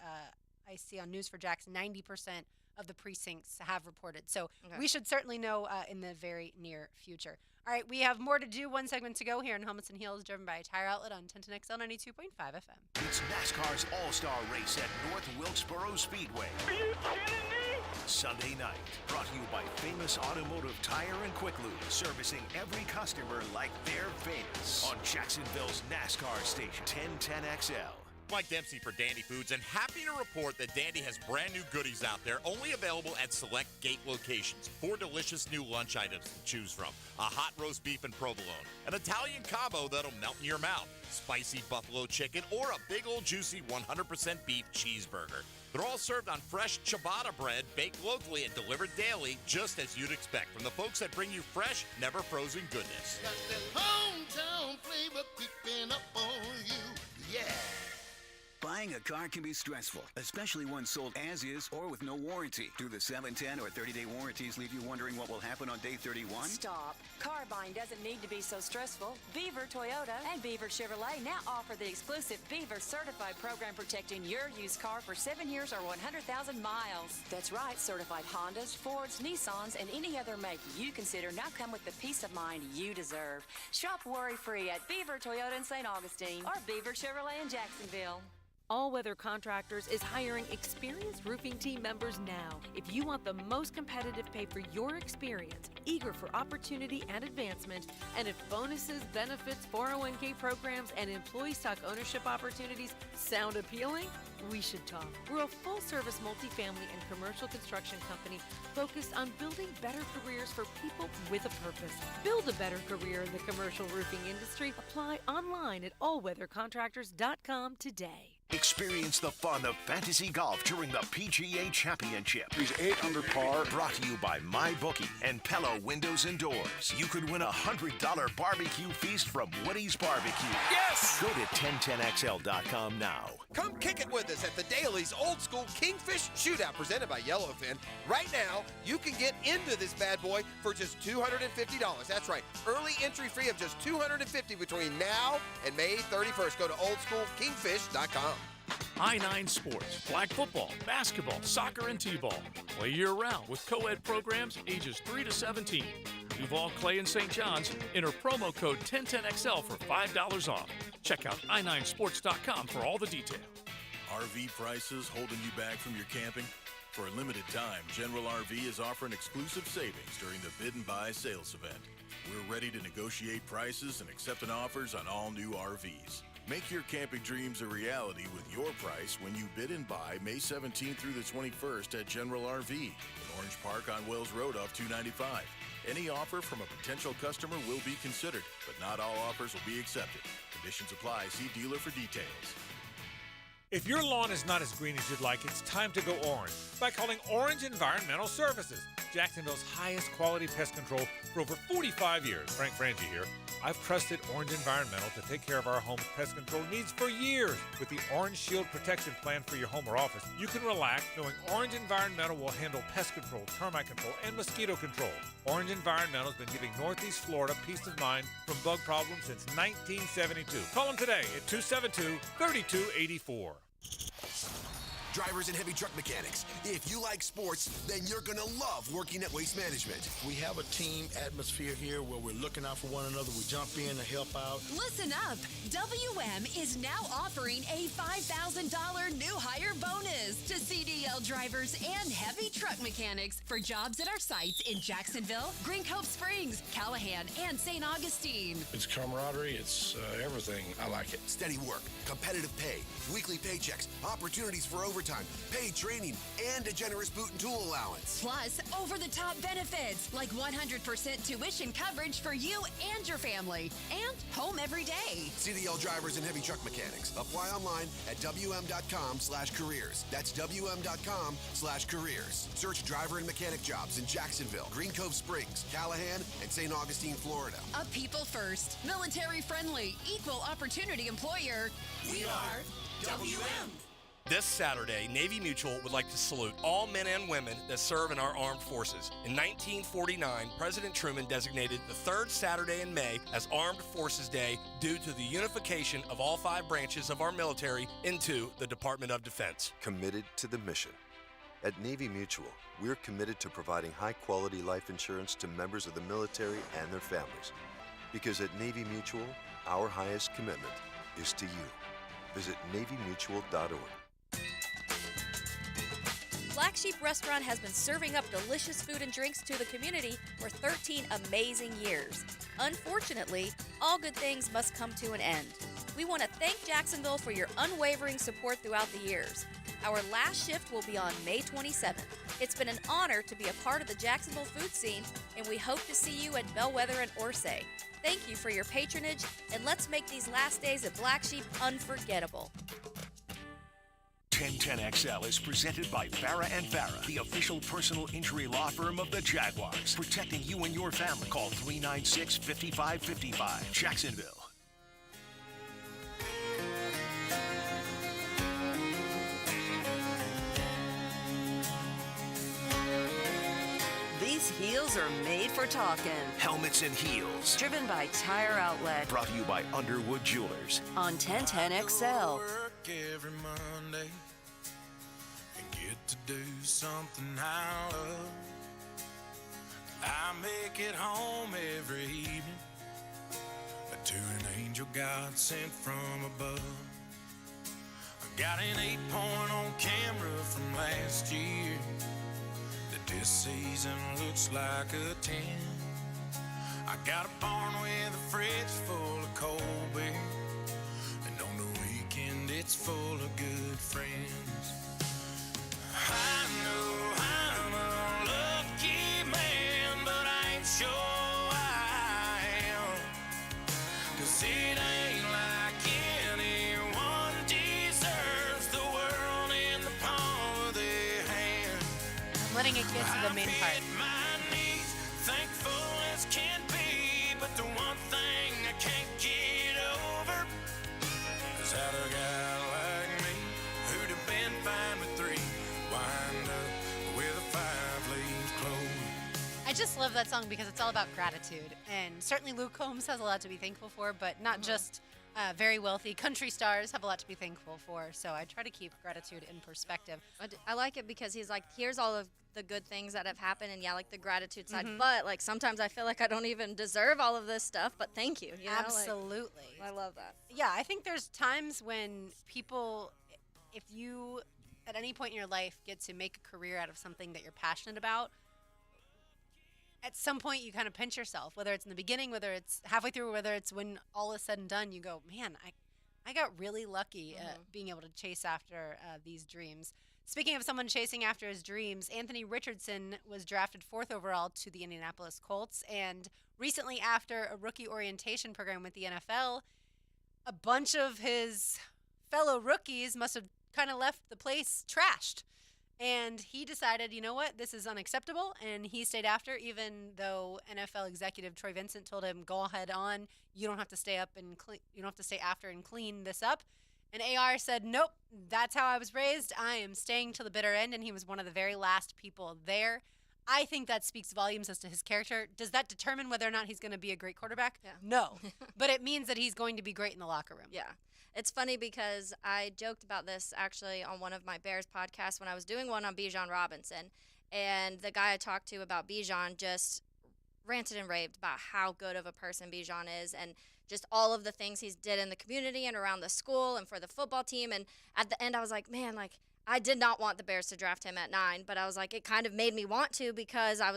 I see on News4Jax 90% of the precincts have reported. So we should certainly know in the very near future. All right, we have more to do. One segment to go here in Helmets and Heels, driven by a Tire Outlet on 1010XL 92.5 FM. It's NASCAR's All-Star Race at North Wilkesboro Speedway. Are you kidding me? Sunday night, brought to you by Famous Automotive Tire and Quick Lube, servicing every customer like they're famous. On Jacksonville's NASCAR station, 1010XL. Mike Dempsey for Dandy Foods, and happy to report that Dandy has brand new goodies out there, only available at select gate locations. 4 delicious new lunch items to choose from: a hot roast beef and provolone, an Italian combo that'll melt in your mouth, spicy buffalo chicken, or a big old juicy 100% beef cheeseburger. They're all served on fresh ciabatta bread, baked locally and delivered daily, just as you'd expect from the folks that bring you fresh, never frozen goodness. Got that hometown flavor creeping up on you. Yeah. Buying a car can be stressful, especially one sold as is or with no warranty. Do the 7, 10, or 30-day warranties leave you wondering what will happen on day 31? Stop. Car buying doesn't need to be so stressful. Beaver Toyota and Beaver Chevrolet now offer the exclusive Beaver Certified program protecting your used car for 7 years or 100,000 miles. That's right. Certified Hondas, Fords, Nissans, and any other make you consider now come with the peace of mind you deserve. Shop worry-free at Beaver Toyota in St. Augustine or Beaver Chevrolet in Jacksonville. All Weather Contractors is hiring experienced roofing team members now. If you want the most competitive pay for your experience, eager for opportunity and advancement, and if bonuses, benefits, 401k programs, and employee stock ownership opportunities sound appealing, we should talk. We're a full-service multifamily and commercial construction company focused on building better careers for people with a purpose. Build a better career in the commercial roofing industry. Apply online at allweathercontractors.com today. Experience the fun of fantasy golf during the PGA Championship. He's 8 under par. Brought to you by MyBookie and Pello Windows and Doors. You could win a $100 barbecue feast from Woody's Barbecue. Yes! Go to 1010XL.com now. Come kick it with us at the Dailies Old School Kingfish Shootout presented by Yellowfin. Right now, you can get into this bad boy for just $250. That's right. Early entry fee of just $250 between now and May 31st. Go to oldschoolkingfish.com. I-9 Sports, flag football, basketball, soccer, and t-ball. Play year-round with co-ed programs ages 3 to 17. Duval, Clay, and St. John's. Enter promo code 1010XL for $5 off. Check out i9sports.com for all the detail. RV prices holding you back from your camping? For a limited time, General RV is offering exclusive savings during the Bid and Buy sales event. We're ready to negotiate prices and accepting offers on all new RVs. Make your camping dreams a reality with your price when you bid and buy May 17th through the 21st at General RV in Orange Park on Wells Road off 295. Any offer from a potential customer will be considered, but not all offers will be accepted. Conditions apply. See dealer for details. If your lawn is not as green as you'd like, it's time to go orange by calling Orange Environmental Services, Jacksonville's highest quality pest control for over 45 years. Frank Frangie here. I've trusted Orange Environmental to take care of our home's pest control needs for years. With the Orange Shield Protection Plan for your home or office, you can relax knowing Orange Environmental will handle pest control, termite control, and mosquito control. Orange Environmental has been giving Northeast Florida peace of mind from bug problems since 1972. Call them today at 272-3284. Drivers and heavy truck mechanics, if you like sports, then you're going to love working at Waste Management. We have a team atmosphere here where we're looking out for one another. We jump in to help out. Listen up. WM is now offering a $5,000 new hire bonus to CDL drivers and heavy truck mechanics for jobs at our sites in Jacksonville, Green Cove Springs, Callahan, and St. Augustine. It's camaraderie. It's everything. I like it. Steady work, competitive pay, weekly paychecks, opportunities for overtime, paid training, and a generous boot and tool allowance. Plus, over-the-top benefits like 100% tuition coverage for you and your family, and home every day. CDL drivers and heavy truck mechanics. Apply online at WM.com/careers. That's WM.com/careers. Search driver and mechanic jobs in Jacksonville, Green Cove Springs, Callahan, and St. Augustine, Florida. A people first, military friendly, equal opportunity employer. We are WM. This Saturday, Navy Mutual would like to salute all men and women that serve in our armed forces. In 1949, President Truman designated the third Saturday in May as Armed Forces Day due to the unification of all 5 branches of our military into the Department of Defense. Committed to the mission. At Navy Mutual, we're committed to providing high-quality life insurance to members of the military and their families. Because at Navy Mutual, our highest commitment is to you. Visit NavyMutual.org. Black Sheep Restaurant has been serving up delicious food and drinks to the community for 13 amazing years. Unfortunately, all good things must come to an end. We want to thank Jacksonville for your unwavering support throughout the years. Our last shift will be on May 27th. It's been an honor to be a part of the Jacksonville food scene, and we hope to see you at Bellwether and Orsay. Thank you for your patronage, and let's make these last days at Black Sheep unforgettable. 1010XL is presented by Farah & Farah, the official personal injury law firm of the Jaguars. Protecting you and your family. Call 396-5555. Jacksonville. These heels are made for talking. Helmets and heels. Driven by Tire Outlet. Brought to you by Underwood Jewelers. On 1010XL. Every Monday and get to do something I love. I make it home every evening to an angel God sent from above. Got an 8-point on camera from last year. This season looks like a 10. I got a barn with a fridge full of cold beer, and on the weekend it's full of good friends. I know I'm a lucky man, but I ain't sure I am, 'cause it ain't like anyone deserves the world in the palm of their hand. I'm letting it get to the main part. Thankful as can be, but the one thing I can't get over is how a guy like me, who'd have been fine with 3, wind up with a 5-leaf clover. I just love that song because it's all about gratitude. And certainly Luke Combs has a lot to be thankful for, but not just very wealthy country stars have a lot to be thankful for. So I try to keep gratitude in perspective. I like it because he's like, here's all of the good things that have happened, and like the gratitude side, Mhm. but like sometimes I feel like I don't even deserve all of this stuff, but thank you, you know? Absolutely. I love that. Yeah, I think there's times when people, if you at any point in your life get to make a career out of something that you're passionate about, at some point you kind of pinch yourself, whether it's in the beginning, whether it's halfway through, whether it's when all is said and done, you go, man, I got really lucky being able to chase after these dreams. Speaking of someone chasing after his dreams, Anthony Richardson was drafted 4th overall to the Indianapolis Colts. And recently, after a rookie orientation program with the NFL, a bunch of his fellow rookies must have kind of left the place trashed. And he decided, you know what, this is unacceptable. And he stayed after, even though NFL executive Troy Vincent told him, go ahead on. You don't have to stay up and you don't have to stay after and clean this up. And AR said, nope, that's how I was raised. I am staying till the bitter end. And he was one of the very last people there. I think that speaks volumes as to his character. Does that determine whether or not he's going to be a great quarterback? Yeah. No. But it means that he's going to be great in the locker room. Yeah. It's funny because I joked about this actually on one of my Bears podcasts when I was doing one on Bijan Robinson. And the guy I talked to about Bijan just ranted and raved about how good of a person Bijan is and just all of the things he's did in the community and around the school and for the football team. And at the end, I was like, man, like, I did not want the Bears to draft him at 9, but I was like, it kind of made me want to because I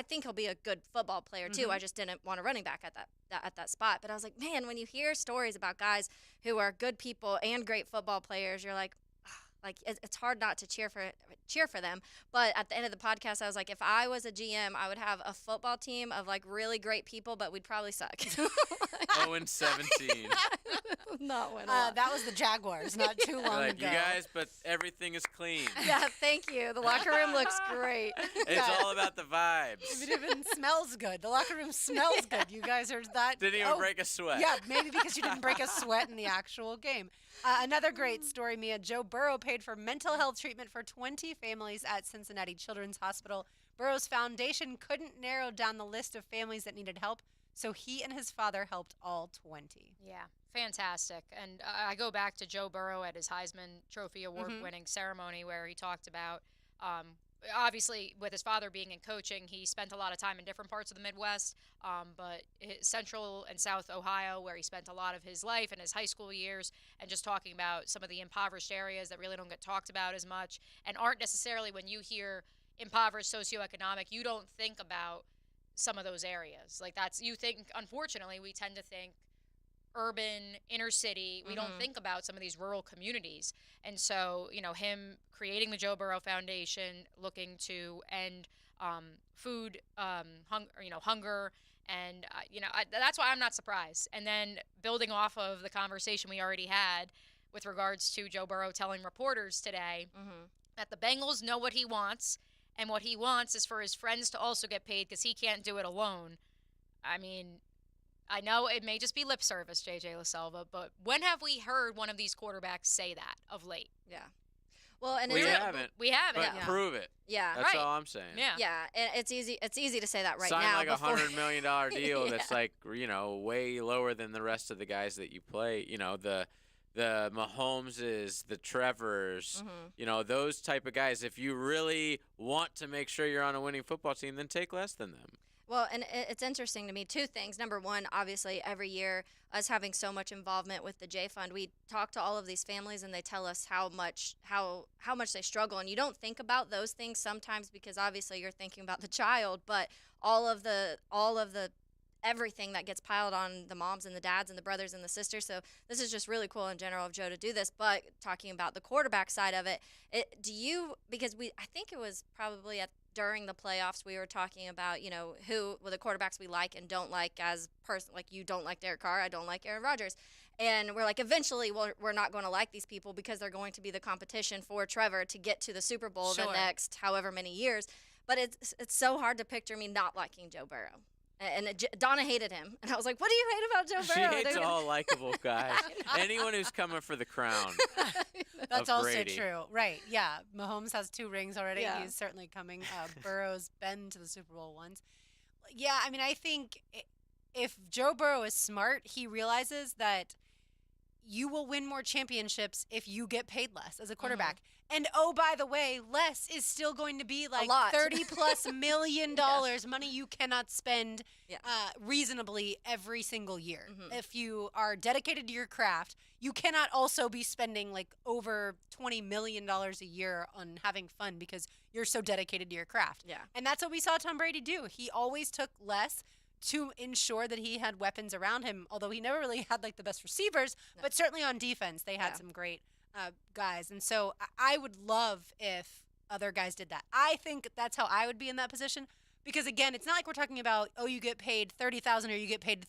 think he'll be a good football player too. Mhm. I just didn't want a running back at that spot. But I was like, man, when you hear stories about guys who are good people and great football players, you're like, it's hard not to cheer for them. But at the end of the podcast, I was like, if I was a GM, I would have a football team of like really great people, but we'd probably suck. 0-17. Not win. That was the Jaguars not too long Like, ago. you guys, but everything is clean. Yeah, thank you. The locker room looks great. It's all about the vibes. It even smells good. The locker room smells good. You guys are that. Didn't even break a sweat. Yeah, maybe because you didn't break a sweat in the actual game. Another great story, Mia. Joe Burrow paid for mental health treatment for 20 families at Cincinnati Children's Hospital. Burrow's foundation couldn't narrow down the list of families that needed help, so he and his father helped all 20. Yeah, fantastic. And I go back to Joe Burrow at his Heisman Trophy award-winning ceremony where he talked about, obviously, with his father being in coaching, he spent a lot of time in different parts of the Midwest, but Central and South Ohio, where he spent a lot of his life and his high school years, and just talking about some of the impoverished areas that really don't get talked about as much and aren't necessarily, when you hear impoverished socioeconomic, you don't think about some of those areas. Like you think, unfortunately, we tend to think urban, inner city. We don't think about some of these rural communities. And so, him creating the Joe Burrow Foundation, looking to end food, hunger, and, that's why I'm not surprised. And then building off of the conversation we already had with regards to Joe Burrow telling reporters today that the Bengals know what he wants, and what he wants is for his friends to also get paid because he can't do it alone. I mean, I know it may just be lip service, J.J. LaSelva, but when have we heard one of these quarterbacks say that of late? Yeah. Well, and we haven't. We haven't. But prove it. Yeah. That's all I'm saying. Yeah. Yeah. And it's easy to say that right Sign now. like before- $100 million deal that's like, way lower than the rest of the guys that you play. The Mahomeses, the Trevors, those type of guys. If you really want to make sure you're on a winning football team, then take less than them. Well, and it's interesting to me, two things. Number one, obviously, every year, us having so much involvement with the J Fund, we talk to all of these families and they tell us how much they struggle. And you don't think about those things sometimes because obviously you're thinking about the child, but all of the everything that gets piled on the moms and the dads and the brothers and the sisters. So this is just really cool in general of Joe to do this. But talking about the quarterback side of it, because I think it was probably during the playoffs we were talking about, who were the quarterbacks we like and don't like as person. Like you don't like Derek Carr, I don't like Aaron Rodgers. And we're like, eventually we're not going to like these people because they're going to be the competition for Trevor to get to the Super Bowl the next however many years. But it's so hard to picture me not liking Joe Burrow. And Donna hated him. And I was like, what do you hate about Joe Burrow? She hates all likable guys. Anyone who's coming for the crown. That's of also Brady. true. Right. Yeah. Mahomes has 2 rings already. Yeah. He's certainly coming. Burrow's been to the Super Bowl once. Yeah. I mean, I think if Joe Burrow is smart, he realizes that you will win more championships if you get paid less as a quarterback. And oh, by the way, less is still going to be like $30+ million money you cannot spend reasonably every single year. If you are dedicated to your craft, you cannot also be spending like over $20 million a year on having fun because you're so dedicated to your craft. Yeah. And that's what we saw Tom Brady do. He always took less to ensure that he had weapons around him, although he never really had like the best receivers, but certainly on defense, they had some great guys. And so I would love if other guys did that. I think that's how I would be in that position because again, it's not like we're talking about, oh, you get paid $30,000 or you get paid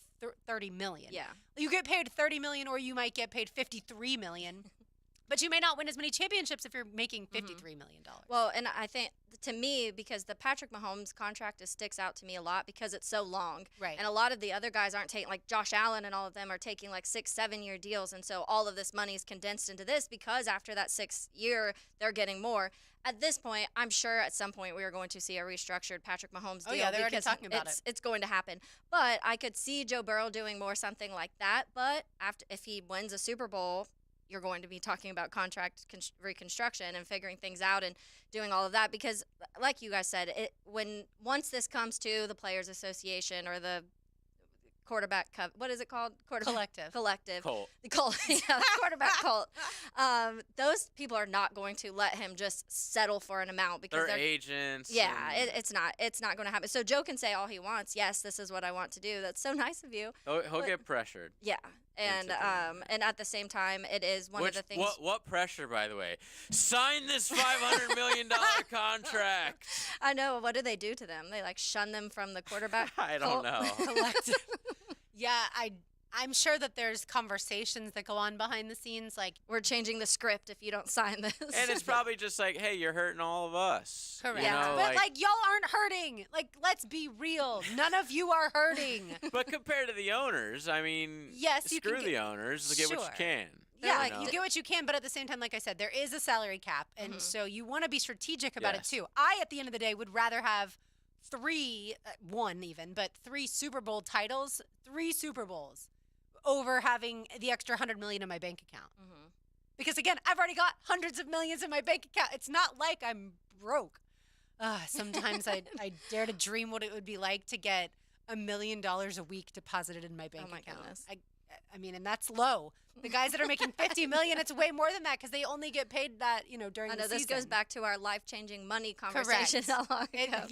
$30 million. Yeah. You get paid $30 million or you might get paid $53 million. But you may not win as many championships if you're making $53 million. Well, and I think, to me, because the Patrick Mahomes contract sticks out to me a lot because it's so long. Right. And a lot of the other guys aren't taking, like Josh Allen and all of them are taking like 6-7 year deals. And so all of this money is condensed into this because after that 6th year, they're getting more. At this point, I'm sure at some point we are going to see a restructured Patrick Mahomes deal. Oh, yeah, they're already because talking about it. It's going to happen. But I could see Joe Burrow doing more something like that. But if he wins a Super Bowl, you're going to be talking about contract reconstruction and figuring things out and doing all of that because, like you guys said, once this comes to the Players Association or the quarterback what is it called? Collective. Cult. The cult. Yeah, the quarterback cult. Those people are not going to let him just settle for an amount because they're agents. Yeah, it's not going to happen. So Joe can say all he wants. Yes, this is what I want to do. That's so nice of you. He'll get pressured. Yeah. And at the same time, it is one of the things. What pressure, by the way? Sign this $500 million contract. I know. What do they do to them? They like shun them from the quarterback. I don't know. Collective. Yeah, I'm sure that there's conversations that go on behind the scenes, like we're changing the script if you don't sign this. And it's probably just like, hey, you're hurting all of us. Correct. You know, but like y'all aren't hurting. Like, let's be real. None of you are hurting. But compared to the owners, I mean, yes, you screw can the owners. Get what you can. Yeah, you get what you can, but at the same time, like I said, there is a salary cap, and so you want to be strategic about it too. I, at the end of the day, would rather have 3 Super Bowl titles, 3 Super Bowls, over having the extra $100 million in my bank account. Because again, I've already got hundreds of millions in my bank account. It's not like I'm broke. Sometimes I dare to dream what it would be like to get $1 million a week deposited in my bank account. Goodness. I mean, and that's low. The guys that are making $50 million, it's way more than that because they only get paid that, during I know the season. this goes back to our life-changing money conversation not long ago.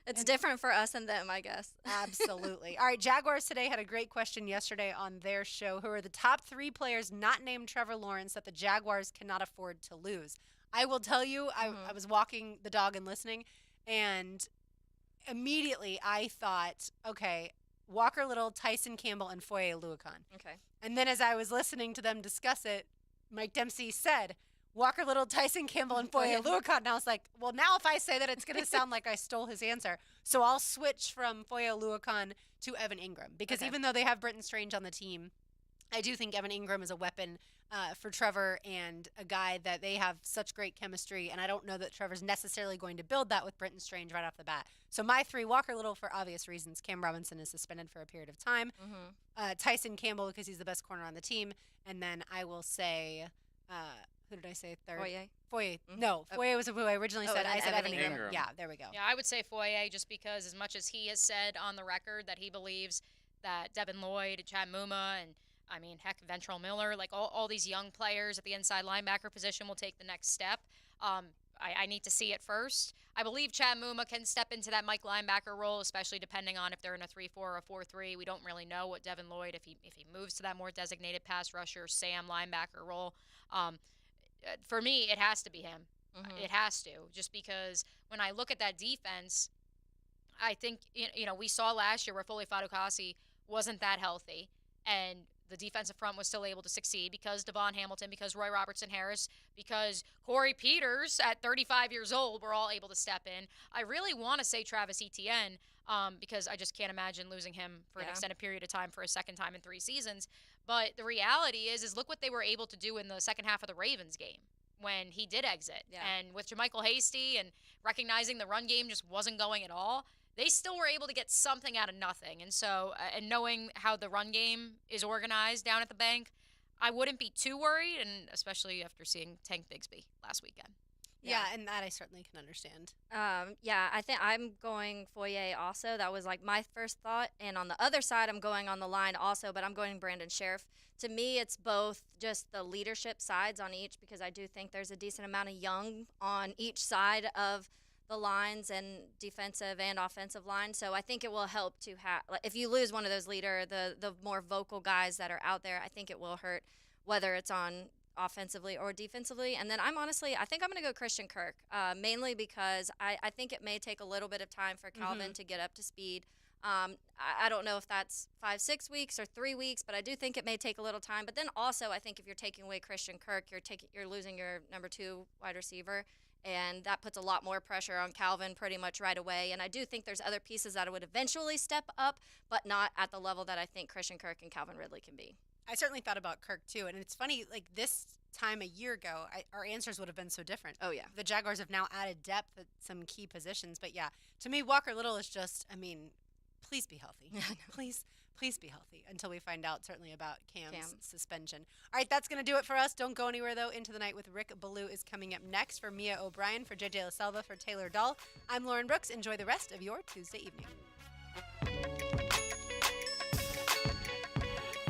It's different for us and them, I guess. Absolutely. All right, Jaguars today had a great question yesterday on their show. Who are the top 3 players not named Trevor Lawrence that the Jaguars cannot afford to lose? I will tell you, I was walking the dog and listening, and immediately I thought, okay, Walker Little, Tyson Campbell, and Foye Oluokun. Okay. And then as I was listening to them discuss it, Mike Dempsey said, Walker Little, Tyson Campbell, and Foye Oluokun. And I was like, well, now if I say that, it's going to sound like I stole his answer. So I'll switch from Foye Oluokun to Evan Ingram. Because even though they have Britton Strange on the team, I do think Evan Ingram is a weapon for Trevor and a guy that they have such great chemistry. And I don't know that Trevor's necessarily going to build that with Britton Strange right off the bat. So my 3, Walker Little for obvious reasons. Cam Robinson is suspended for a period of time. Tyson Campbell because he's the best corner on the team. And then I will say, Who did I say third? Foye. Foye. No, Foye was who I originally said. and I said Evan Evan Ingram. Ingram. Yeah, there we go. Yeah, I would say Foye just because as much as he has said on the record that he believes that Devin Lloyd, Chad Muma, and I mean, heck, Ventrell Miller, like all these young players at the inside linebacker position will take the next step. I need to see it first. I believe Chad Muma can step into that Mike linebacker role, especially depending on if they're in a 3-4 or a 4-3. We don't really know what Devin Lloyd, if he moves to that more designated pass rusher, Sam linebacker role. For me, it has to be him. It has to, just because when I look at that defense, I think, we saw last year where Foley Fadukasi wasn't that healthy, and the defensive front was still able to succeed because Devon Hamilton, because Roy Robertson Harris, because Corey Peters at 35 years old were all able to step in. I really want to say Travis Etienne because I just can't imagine losing him for an extended period of time for a second time in 3 seasons. But the reality is look what they were able to do in the second half of the Ravens game when he did exit. Yeah. And with JaMychal Hasty and recognizing the run game just wasn't going at all, they still were able to get something out of nothing. And so, and knowing how the run game is organized down at the bank, I wouldn't be too worried, and especially after seeing Tank Bigsby last weekend. Yeah, and that I certainly can understand. I think I'm going Foye also. That was like my first thought. And on the other side, I'm going on the line also, but I'm going Brandon Sheriff. To me, it's both just the leadership sides on each, because I do think there's a decent amount of young on each side of the lines and defensive and offensive line. So I think it will help to have, if you lose one of those the more vocal guys that are out there, I think it will hurt, whether it's on offensively or defensively. And then I think I'm going to go Christian Kirk, mainly because I think it may take a little bit of time for Calvin to get up to speed. I don't know if that's 5-6 weeks or 3 weeks, but I do think it may take a little time. But then also, I think if you're taking away Christian Kirk, you're losing your number 2 wide receiver, and that puts a lot more pressure on Calvin pretty much right away. And I do think there's other pieces that would eventually step up, but not at the level that I think Christian Kirk and Calvin Ridley can be. I certainly thought about Kirk too, and it's funny, like this time a year ago, our answers would have been so different. Oh yeah, the Jaguars have now added depth at some key positions, but yeah, to me, Walker Little is just, please be healthy. Please be healthy until we find out certainly about Cam's suspension. All right, that's going to do it for us. Don't go anywhere, though. Into the Night with Rick Ballou is coming up next. For Mia O'Brien, for JJ LaSelva, for Taylor Dahl, I'm Lauren Brooks. Enjoy the rest of your Tuesday evening.